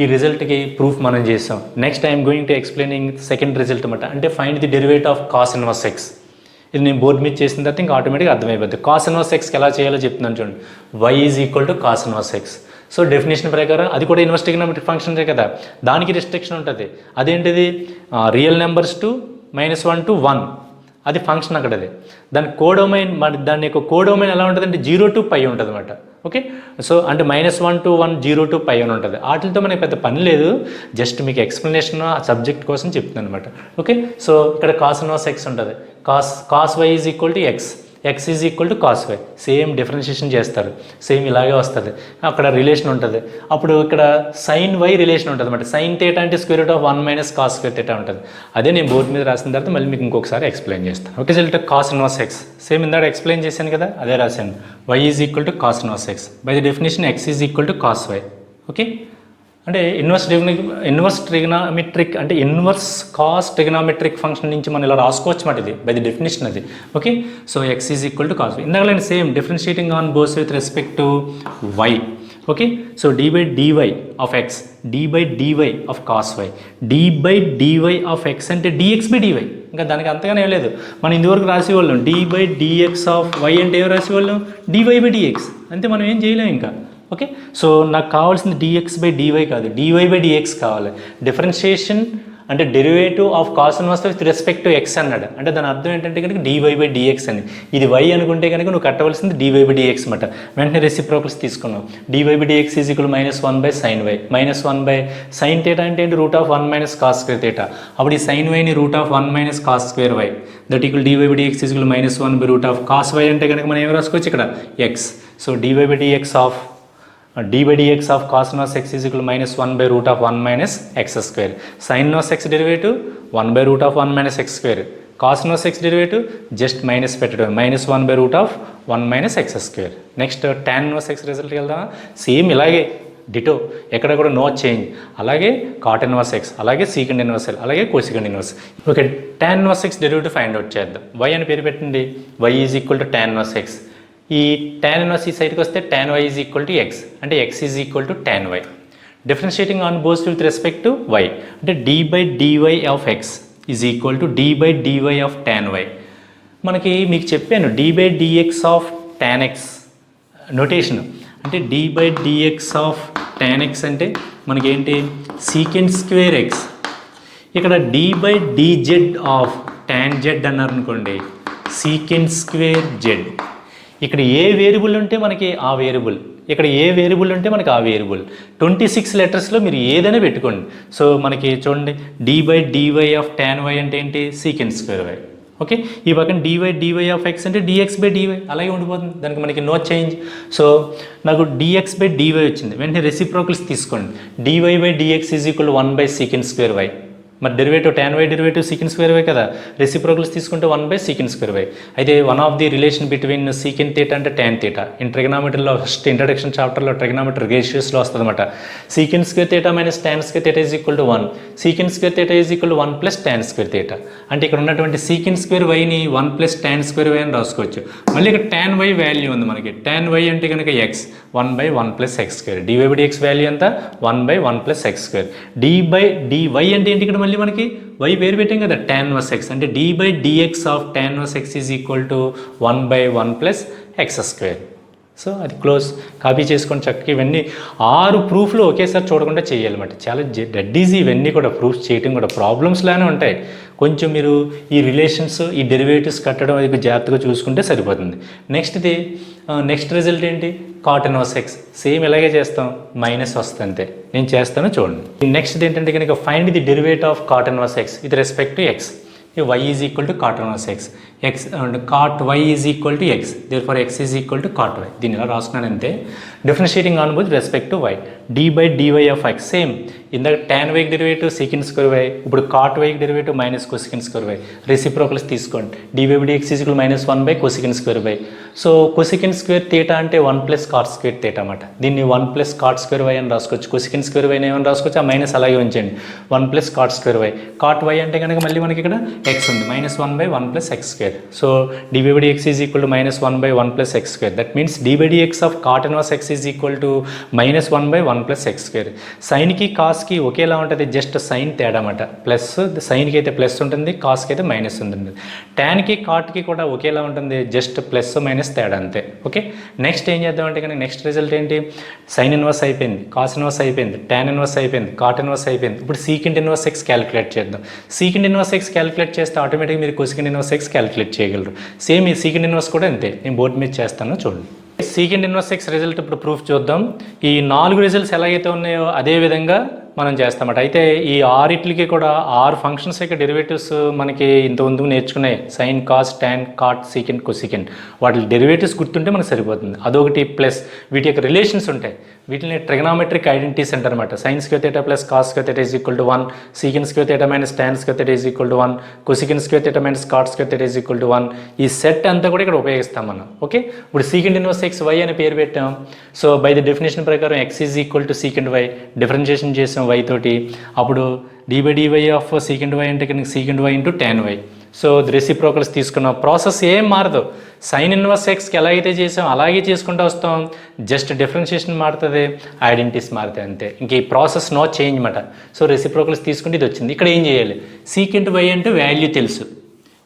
ఈ రిజల్ట్కి ప్రూఫ్ మనం చేసాం. Next I'm going to explaining second result అనమాట. అంటే find the derivative of cos inverse X. ఇది నేను బోర్డు మీద చేసిన తర్వాత ఇంకా ఆటోమేటిక్గా అర్థమైపోద్ది. కాస్ ఇన్వర్స్ ఎక్స్కి ఎలా చేయాలో చెప్తున్నాను చూడండి. y is equal to cos inverse X. So definition ప్రకారం అది కూడా ఇన్వర్స్ ట్రిగనోమెట్రిక్ ఫంక్షన్సే కదా, దానికి రిస్ట్రిక్షన్ ఉంటుంది. అదేంటిది రియల్ నెంబర్స్ టు -1 to 1, అది ఫంక్షన్ అక్కడ. అది దాని కోడొమైన్, మరి దాని యొక్క కోడొమైన్ ఎలా ఉంటుంది అంటే 0 to π ఉంటుంది అనమాట. ఓకే, సో అంటే -1 to 1, 0 to π అని ఉంటుంది. వాటితో మనకి పెద్ద పని లేదు, జస్ట్ మీకు ఎక్స్ప్లెనేషన్ ఆ సబ్జెక్ట్ కోసం చెప్తున్నాను అనమాట. ఓకే, సో ఇక్కడ కాస్ ఇన్వర్స్ ఎక్స్ ఉంటుంది. Cos y is equal to x, x is equal to cos y. Same differentiation చేస్తారు, సేమ్ ఇలాగే వస్తుంది. అక్కడ రిలేషన్ ఉంటుంది. అప్పుడు ఇక్కడ సైన్ వై రిలేషన్ ఉంటుంది అనమాట. సైన్ థీటా అంటే √1 - కాస్ స్క్వేర్ థీటా ఉంటుంది. అదే నేను బోర్డు మీద రాసిన తర్వాత మళ్ళీ మీకు ఇంకొకసారి ఎక్స్ప్లెయిన్ చేస్తాను. Okay, result cos inverse x same ఇందాక ఎక్స్ప్లెయిన్ చేశాను కదా, అదే రాశాను. y is equal to cos inverse x. By the definition x is equal to cos y. Okay, అంటే ఇన్వర్స్ ట్రిగనామెట్రిక్ అంటే ఇన్వర్స్ కాస్ ట్రిగనామెట్రిక్ ఫంక్షన్ నుంచి మనం ఇలా రాసుకోవచ్చు మాట. ఇది బై ది డెఫినేషన్ అది. Okay, so x is equal to cos y. ఇందాక నేను same differentiating on both with respect to y. Okay, so d/dy of x, d/dy of cos y, d/dy of x అంటే dx/dy. ఇంకా దానికి అంతగానే ఏం లేదు. మనం ఇంతవరకు రాసేవాళ్ళం d/dx ఆఫ్ వై అంటే ఏం రాసేవాళ్ళం dy/dx. అంతే, మనం ఏం చేయలేం ఇంకా. ఓకే, సో నాకు కావాల్సింది dx/dy కాదు, dy/dx కావాలి. డిఫరెన్షియేషన్ అంటే derivative of cos inverse with respect to X అన్నాడు. అంటే దాని అర్థం ఏంటంటే కనుక dy/dx అని. ఇది y అనుకుంటే కనుక నువ్వు కట్టవలసింది dy/dx అనమాట. వెంటనే రెసిప్రోకల్స్ తీసుకున్నావు. dy/dx is equal -1/sin y, -1/sin θ అంటే ఏంటి √1 - cos square θ. అప్పుడు ఈ sin yని √1 - cos square y that equal dy/dx is equal -1/√cos y అంటే కనుక మనం ఏం రాసుకోవచ్చు ఇక్కడ x. So dy/dx of cos inverse x is equal to -1/√1 - x square. Sin inverse x derivative 1/√1 - x square. Cos inverse x derivative just minus పెట్టడం, -1/√1 - x square. Next tan inverse x రిజల్ట్కి వెళ్దామా? సేమ్ ఇలాగే డిటో, ఎక్కడ కూడా నో చేంజ్. అలాగే cot inverse x, అలాగే secant inverse L, అలాగే cosecant inverse. Okay, tan inverse x derivative find out చేద్దాం. y అని పేరు పెట్టండి. y is equal to tan inverse x. ఈ tan ఇన్వర్స్ ఈ సైడ్కి వస్తే tan y is equal to x, అంటే x is equal to tan y. Differentiating on both with respect to y అంటే d/dy of x is equal to d/dy of tan y. మనకి మీకు చెప్పాను d/dx of tan x notation. అంటే d/dx ఆఫ్ tan x అంటే మనకేంటి సీకెంట్ స్క్వేర్ x. ఇక్కడ d/dz ఆఫ్ tan z అన్నారు అనుకోండి, సీకెంట్ స్క్వేర్ z. ఇక్కడ ఏ వేరియబుల్ ఉంటే మనకి ఆ వేరియబుల్, ఇక్కడ ఏ వేరియబుల్ ఉంటే మనకి ఆ వేరియబుల్. 26 లెటర్స్లో మీరు ఏదైనా పెట్టుకోండి. సో మనకి చూడండి d/dy ఆఫ్ tan y అంటే ఏంటి సీకెంట్ స్క్వేర్ y. ఓకే, ఈ పక్కన dy ఆఫ్ x అంటే dx/dy అలాగే ఉండిపోతుంది, దానికి మనకి నో చేంజ్. సో నాకు dx/dy వచ్చింది. వెంటనే రెసిప్రోకల్స్ తీసుకోండి. dy/dx is equal 1/secant square y. మరి derivative tan y derivative secant square y కదా, రెసిప్రోకల్స్ తీసుకుంటే 1/secant square y. అయితే one of the relation between secant theta అంటే tan theta. ట్రిగనామెట్రీలో ఫస్ట్ ఇంట్రడక్షన్ చాప్టర్లో ట్రిగనామెట్రీ రేషియోస్లో వస్తుంది అనమాట. secant square theta - tan square theta is equal to 1, secant square theta is equal to 1 + tan square theta. అంటే ఇక్కడ ఉన్నటువంటి secant square yని 1 + tan square y అని రాసుకోవచ్చు. మళ్ళీ ఇక్కడ tan y వాల్యూ ఉంది మనకి. tan y అంటే కనుక x, 1/1 + x square. dy/dx value ఎంత 1/1 + x square. d/dy అంటే ఏంటి ఇక్కడ మళ్ళీ మనకి y పేరు పెట్టాం కదా tan inverse x, అంటే d/dx of tan inverse x is equal to 1/1 + x square. So అది క్లోజ్. కాపీ చేసుకొని చక్కగా ఇవన్నీ 6 ప్రూఫ్లు ఒకేసారి చూడకుండా చేయాలన్నమాట. చాలా డెడ్ ఈజీ ఇవన్నీ కూడా ప్రూఫ్స్ చేయడం కూడా. ప్రాబ్లమ్స్ లానే ఉంటాయి, కొంచెం మీరు ఈ రిలేషన్స్ ఈ డెరివేటివ్స్ కట్టడం అది జాగ్రత్తగా చూసుకుంటే సరిపోతుంది. నెక్స్ట్ రిజల్ట్ ఏంటి cot inverse x. సేమ్ ఇలాగే చేస్తాం, మైనస్ వస్తుంది అంతే. నేను చేస్తాను చూడండి. నెక్స్ట్ ఏంటంటే కనుక find the derivative of cot inverse x with respect to x. y is equal to cot inverse x, and cot y is equal to x, therefore x is equal to cot y. దీన్ని ఇలా రాసుకున్నాను అంతే. Differentiating on both respect to y, d/dy of x. Same ఇందాక tan y derivative secant square y, ఇప్పుడు cot y derivative -cosecant square y. Reciprocals తీసుకోండి. dy/dx is equal -1/cosecant square y. So cosecant square theta అంటే 1 + cot square theta అన్నమాట. దీన్ని 1 + cot square y అని రాసుకోవచ్చు. cosecant square y ఏమని రాసుకోవచ్చు, ఆ మైనస్ అలాగే ఉంచండి. 1 + cot square y. cot y అంటే కనుక మళ్ళీ మనకి ఇక్కడ x ఉంది, -1/1 + x square. So dy/dx is equal to -1/1 + x square. That means d/dx ఆఫ్ cot inverse x is equal to -1/1 1 plus x square. సైన్కి కాస్కి ఒకేలా ఉంటుంది, జస్ట్ సైన్ తేడా అన్నమాట. ప్లస్ సైన్కి అయితే ప్లస్ ఉంటుంది, కాస్కి అయితే మైనస్ ఉంటుంది. ట్యాన్కి కాట్కి కూడా ఒకేలా ఉంటుంది, జస్ట్ ప్లస్ మైనస్ తేడా అంతే. ఓకే, నెక్స్ట్ ఏం చేద్దామంటే కానీ నెక్స్ట్ రిజల్ట్ ఏంటి, సైన్ ఇన్వర్స్ అయిపోయింది, కాస్ ఇన్వర్స్ అయిపోయింది, ట్యాన్ ఇన్వర్స్ అయిపోయింది, కాట్ ఇన్వర్స్ అయిపోయింది. ఇప్పుడు సీకెంట్ ఇన్వర్స్ ఎక్స్ క్యాలిక్యులేట్ చేద్దాం. సీకెంట్ ఇన్వర్స్ ఎక్స్ క్యాలిక్యులేట్ చేస్తే ఆటోమేటిక్గా మీరు కొసెకెంట్ ఇన్వర్స్ ఎక్స్ క్యాలిక్యులేట్ చేయగలరు. సేమ్ ఈ సీకెంట్ ఇన్వర్స్ కూడా అంతే, నేను బోర్డు మీద చేస్తాను చూడండి. సీకెంట్ ఇన్వర్స్ ఎక్స్ రిజల్ట్ ఇప్పుడు ప్రూఫ్ చూద్దాం. ఈ 4 రిజల్ట్స్ ఎలాగైతే ఉన్నాయో అదే విధంగా మనం చేస్తామట. అయితే ఈ ఆరిట్లకి కూడా 6 ఫంక్షన్స్ యొక్క డెరివేటివ్స్ మనకి ఇంతకుముందు నేర్చుకున్నాయి, sine, cos, tan, cot, secant, cosecant. వాటి డెరివేటివ్స్ గుర్తుంటే మనకు సరిపోతుంది. అదొకటి, ప్లస్ వీటి యొక్క రిలేషన్స్ ఉంటాయి, వీటిని ట్రిగనామెట్రిక్ ఐడెంటిటీస్ అంటారనమాట. Sine square theta plus cos square theta is equal to 1, secant square theta minus tan square theta is equal to 1, cosecant square theta minus cot square theta is equal to 1. ఈ సెట్ అంతా కూడా ఇక్కడ ఉపయోగిస్తాం మనం. ఓకే, ఇప్పుడు సీకెంట్ ఇన్వర్స్ ఎక్స్ వై అని పేరు పెట్టాం. సో బై ది డెఫినేషన్ ప్రకారం x is equal to secant y, differentiation చేసాం వై తోటి. అప్పుడు dy by dy of secant y అంటే కనుక secant y into tan y. So reciprocals తీసుకున్నాం, ప్రాసెస్ ఏం మారదు. సైన్ ఇన్వర్స్ ఎక్స్కి ఎలా అయితే చేసాం అలాగే చేసుకుంటూ వస్తాం, జస్ట్ డిఫరెన్షియేషన్ మారుతుంది, ఐడెంటిటీస్ మారుతాయి అంతే. ఇంక ఈ ప్రాసెస్ నో చేంజ్ అన్నమాట. సో రెసిప్రోకల్స్ తీసుకుంటే ఇది వచ్చింది. ఇక్కడ ఏం చేయాలి, సీకెంట్ వై అంటే వాల్యూ తెలుసు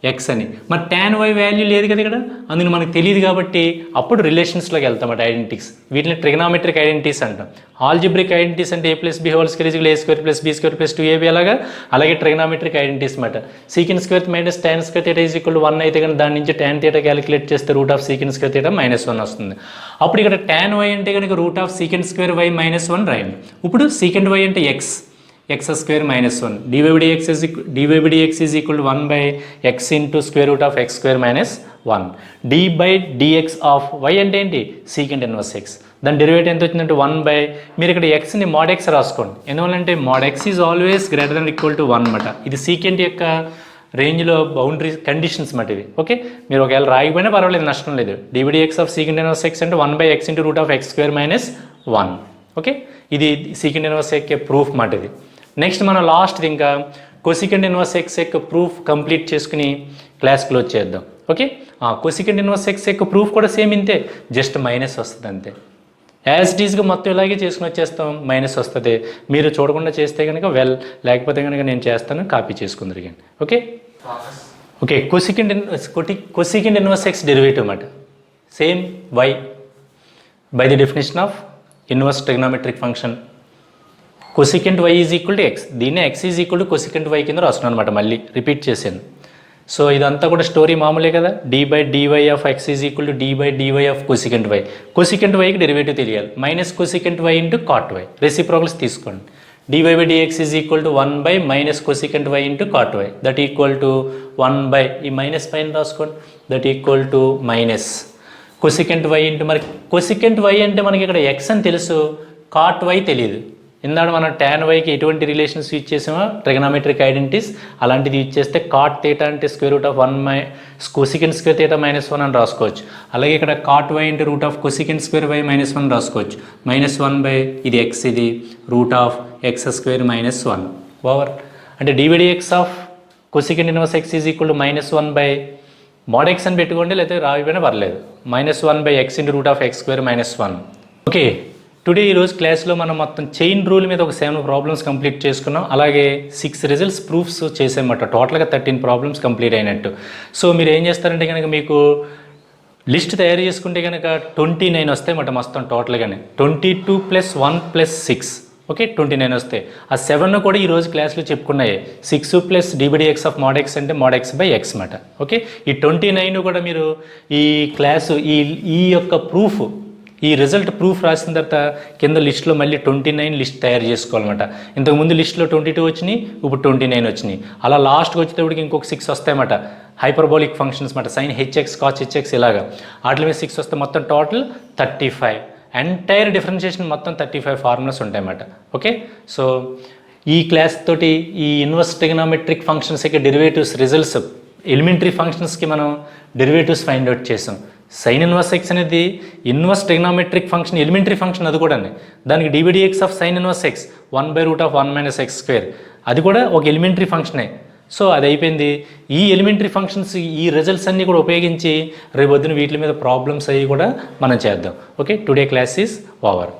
ఎక్స్ అని, మరి టాన్ వై వాల్యూ లేదు కదా ఇక్కడ, అందుకు మనకు తెలియదు కాబట్టి అప్పుడు రిలేషన్స్లోకి వెళ్తామట, ఐడెంటిటీస్. వీటిని ట్రిగనామెట్రిక్ ఐడెంటిటీస్ అంటాం. ఆల్జిబ్రిక్ ఐడెంటిటీస్ అంటే a plus b whole square is equal a square plus b square plus 2ab అలాగే ట్రిగనామెట్రిక్ ఐడెంటిటీస్ అన్నమాట. Secant square minus tan square theta is equal to 1 అయితే కానీ దాని నుంచి టాన్ థీటా క్యాలిక్యులేట్ చేస్తే root of secant square theta minus 1 వస్తుంది. అప్పుడు ఇక్కడ టాన్ వై అంటే కనుక root of secant square y minus 1 రాయండి. ఇప్పుడు సీకెంట్ వై అంటే x square minus 1, dy by dx is equal to 1 by x into square root of x square minus 1. dy by dx of y అంటే ఏంటి, సీకెంట్ ఇన్వర్స్ ఎక్స్. దాని డెరివేటివ్ ఎంత వచ్చిందంటే 1 బై, మీరు ఇక్కడ ఎక్స్ని మోడ్ ఎక్స్ రాసుకోండి, ఎందువల్లంటే mode X is always greater than equal to 1 అన్నమాట. ఇది సీకెంట్ యొక్క రేంజ్లో బౌండరీ కండిషన్స్ మాట ఇవి. ఓకే, మీరు ఒకవేళ రాయకపోయినా పర్వాలేదు, నష్టం లేదు. dy by dx of secant inverse X అంటే 1 by x into root of x square minus 1. Okay, ఇది సీకెంట్ ఇన్వర్స్ ఎక్స్ ప్రూఫ్ మాట ఇది. నెక్స్ట్ మనం లాస్ట్ ఇంకా కొసెకెంట్ ఇన్వర్స్ ఎక్స్ యొక్క ప్రూఫ్ కంప్లీట్ చేసుకుని క్లాస్ క్లోజ్ చేద్దాం. ఓకే, కొసెకెంట్ ఇన్వర్స్ ఎక్స్ యొక్క ప్రూఫ్ కూడా సేమ్ ఇంతే, జస్ట్ మైనస్ వస్తుంది అంతే. యాజ్ ఇట్ ఈస్గా మొత్తం ఇలాగే చేసుకుని వచ్చేస్తాం, మైనస్ వస్తుంది. మీరు చూడకుండా చేస్తే కనుక లేకపోతే కనుక నేను చేస్తాను, కాపీ చేసుకుందరు కానీ. Okay, cosecant inverse x derivative అన్నమాట. Same y by the definition of inverse trigonometric function. Cosecant y is equal to x, దీన్నే x is equal to cosecant y కింద రాస్తున్నాను అనమాట, మళ్ళీ రిపీట్ చేశాను. సో ఇదంతా కూడా స్టోరీ మామూలే కదా. dy by dy of x is equal to dy by dy of cosecant y. Cosecant వైకి డెరివేటివ్ తెలియాలి, minus cosecant y into cot y. Reciprocals తీసుకోండి. dy by dx is equal to 1 by minus cosecant y into cot y, that equal to 1 by, ఈ మైనస్ పైన రాసుకోండి, that equal to minus cosecant y into, మరి కొసెకెంట్ వై అంటే మనకి ఇక్కడ ఎక్స్ అని తెలుసు, కాట్ వై తెలియదు. ఇందాక మనం టాన్ వైకి ఎటువంటి రిలేషన్స్ యూజ్ చేసామో ట్రిగనామెట్రిక్ ఐడెంటిటీస్, అలాంటిది యూజ్ చేస్తే కాట్ థీటా అంటే square root of 1 by cosecant square theta minus 1 అని రాసుకోవచ్చు. అలాగే ఇక్కడ కాట్ వై అంటే root of cosecant square y minus 1 రాసుకోవచ్చు. మైనస్ 1 బై ఇది ఎక్స్, ఇది root of x square minus 1 over, అంటే dy by dx of cosecant inverse x is equal to minus 1 by mod x అని పెట్టుకోండి, లేకపోతే రాకపోయినా పర్లేదు, minus 1 by x into root of x square minus 1. Okay, today ఈరోజు క్లాస్లో మనం మొత్తం చైన్ రూల్ మీద ఒక 7 ప్రాబ్లమ్స్ కంప్లీట్ చేసుకున్నాం. అలాగే 6 రిజల్ట్స్ ప్రూఫ్స్ చేసామన్నమాట. టోటల్గా 13 ప్రాబ్లమ్స్ కంప్లీట్ అయినట్టు. సో మీరు ఏం చేస్తారంటే కనుక మీకు లిస్ట్ తయారు చేసుకుంటే కనుక 29 వస్తాయి అన్నమాట మొత్తం టోటల్గానే. 22 ప్లస్ 1 ప్లస్ 6, ఓకే 29 వస్తాయి. ఆ 7 కూడా ఈరోజు క్లాస్లో చెప్పుకున్నాయి. 6 plus dy by dx of mode X అంటే మోడ్ ఎక్స్ బై ఎక్స్ అన్నమాట. ఓకే, ఈ 29 కూడా మీరు ఈ క్లాసు ఈ యొక్క ప్రూఫ్, ఈ రిజల్ట్ ప్రూఫ్ రాసిన తర్వాత కింద లిస్ట్లో మళ్ళీ 29 లిస్ట్ తయారు చేసుకోవాలన్నమాట. ఇంతకుముందు లిస్ట్లో 22 వచ్చినాయి, ఇప్పుడు 29 వచ్చినాయి. అలా లాస్ట్కి వచ్చేటప్పటికి ఇంకొక 6 వస్తాయన్నమాట, హైపర్బోలిక్ ఫంక్షన్స్ అన్నమాట, సైన్ హెచ్ఎక్స్ కాస్ హెచ్ఎక్స్ ఇలాగా. వాటి మీద 6 వస్తే మొత్తం టోటల్ 35. ఎంటైర్ డిఫరెన్షియేషన్ మొత్తం 35 ఫార్ములాస్ ఉంటాయన్నమాట. ఓకే, సో ఈ క్లాస్ తోటి ఈ ఇన్వర్స్ ట్రిగనామెట్రిక్ ఫంక్షన్స్ యొక్క డెరివేటివ్స్ రిజల్ట్స్, ఎలిమెంటరీ ఫంక్షన్స్కి మనం డెరివేటివ్స్ ఫైండ్ అవుట్ చేసాం. సైన్ ఇన్వర్స్ ఎక్స్ అనేది inverse trigonometric function, elementary function అది కూడా. దానికి dy by dx of sine inverse x 1 by root of 1 minus x square, అది కూడా ఒక ఎలిమెంటరీ ఫంక్షనే. సో అది అయిపోయింది. ఈ ఎలిమెంటరీ ఫంక్షన్స్, ఈ రిజల్ట్స్ అన్నీ కూడా ఉపయోగించి రేపొద్దున వీటి మీద ప్రాబ్లమ్స్ అవి కూడా మనం చేద్దాం. Okay, today class is over.